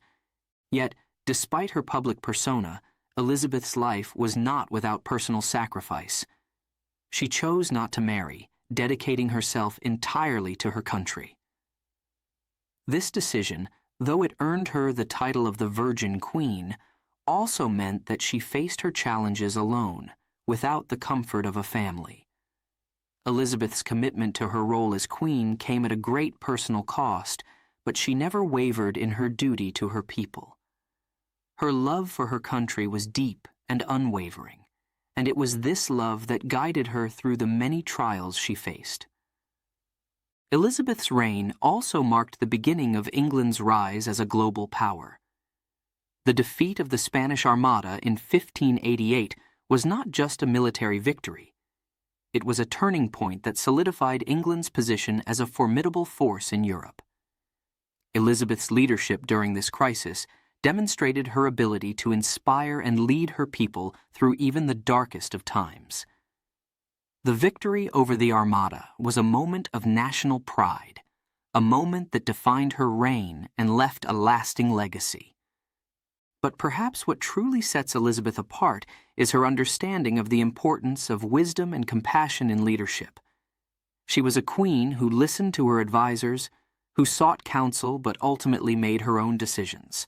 Speaker 1: Yet, despite her public persona, Elizabeth's life was not without personal sacrifice. She chose not to marry, dedicating herself entirely to her country. This decision, though it earned her the title of the Virgin Queen, also meant that she faced her challenges alone, without the comfort of a family. Elizabeth's commitment to her role as queen came at a great personal cost, but she never wavered in her duty to her people. Her love for her country was deep and unwavering, and it was this love that guided her through the many trials she faced. Elizabeth's reign also marked the beginning of England's rise as a global power. The defeat of the Spanish Armada in 1588 was not just a military victory. It was a turning point that solidified England's position as a formidable force in Europe. Elizabeth's leadership during this crisis demonstrated her ability to inspire and lead her people through even the darkest of times. The victory over the Armada was a moment of national pride, a moment that defined her reign and left a lasting legacy. But perhaps what truly sets Elizabeth apart is her understanding of the importance of wisdom and compassion in leadership. She was a queen who listened to her advisors, who sought counsel but ultimately made her own decisions.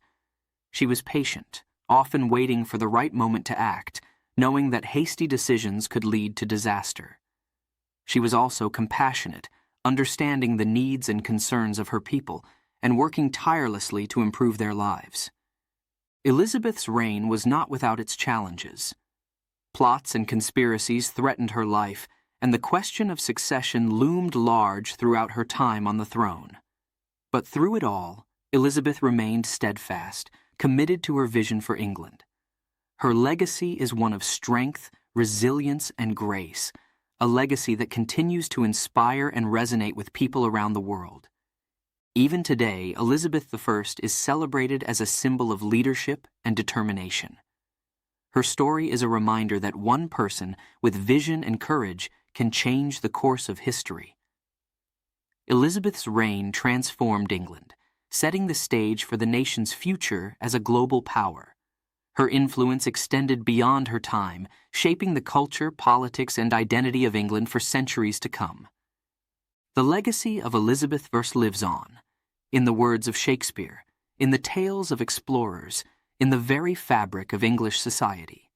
Speaker 1: She was patient, often waiting for the right moment to act, knowing that hasty decisions could lead to disaster. She was also compassionate, understanding the needs and concerns of her people, and working tirelessly to improve their lives. Elizabeth's reign was not without its challenges. Plots and conspiracies threatened her life, and the question of succession loomed large throughout her time on the throne. But through it all, Elizabeth remained steadfast, committed to her vision for England. Her legacy is one of strength, resilience, and grace, a legacy that continues to inspire and resonate with people around the world. Even today, Elizabeth I is celebrated as a symbol of leadership and determination. Her story is a reminder that one person with vision and courage can change the course of history. Elizabeth's reign transformed England, setting the stage for the nation's future as a global power. Her influence extended beyond her time, shaping the culture, politics, and identity of England for centuries to come. The legacy of Elizabeth I lives on, in the words of Shakespeare, in the tales of explorers, in the very fabric of English society.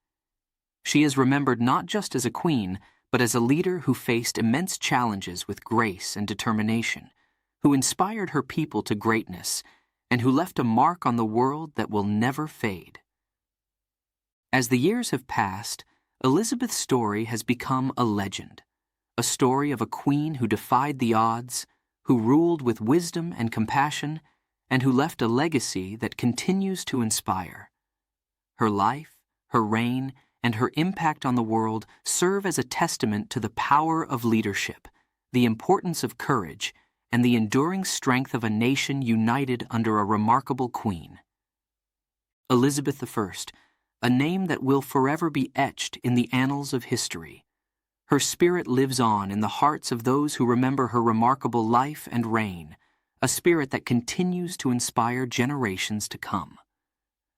Speaker 1: She is remembered not just as a queen, but as a leader who faced immense challenges with grace and determination, who inspired her people to greatness, and who left a mark on the world that will never fade. As the years have passed, Elizabeth's story has become a legend, a story of a queen who defied the odds, who ruled with wisdom and compassion, and who left a legacy that continues to inspire. Her life, her reign, and her impact on the world serve as a testament to the power of leadership, the importance of courage, and the enduring strength of a nation united under a remarkable queen. Elizabeth I, a name that will forever be etched in the annals of history. Her spirit lives on in the hearts of those who remember her remarkable life and reign, a spirit that continues to inspire generations to come.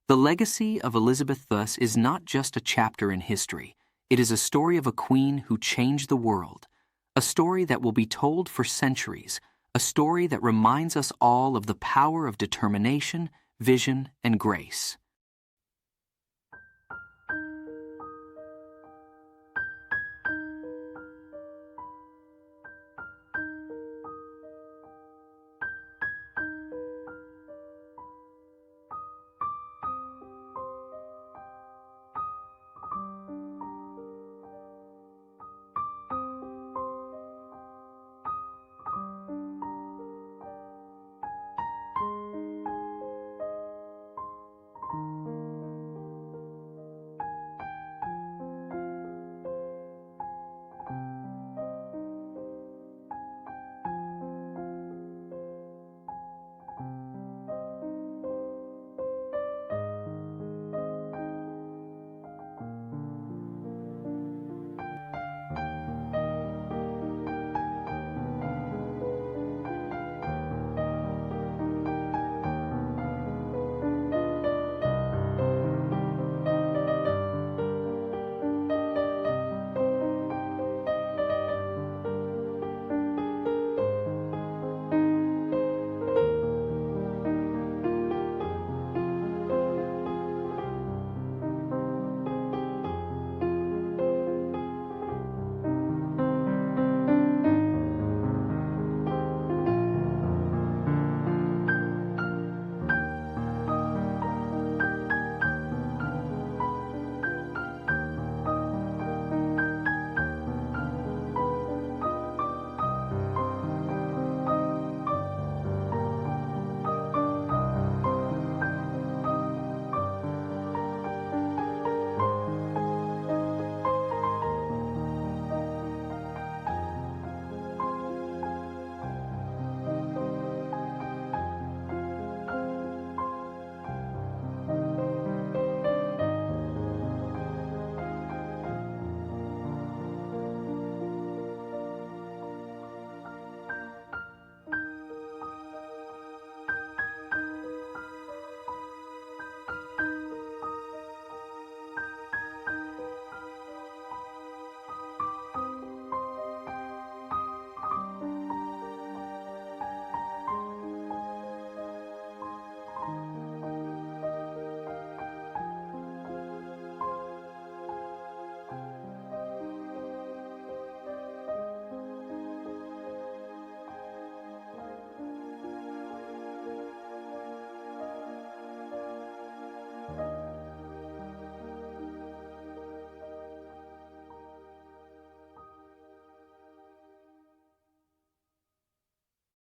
Speaker 1: The legacy of Elizabeth thus is not just a chapter in history. It is a story of a queen who changed the world, a story that will be told for centuries, a story that reminds us all of the power of determination, vision, and grace.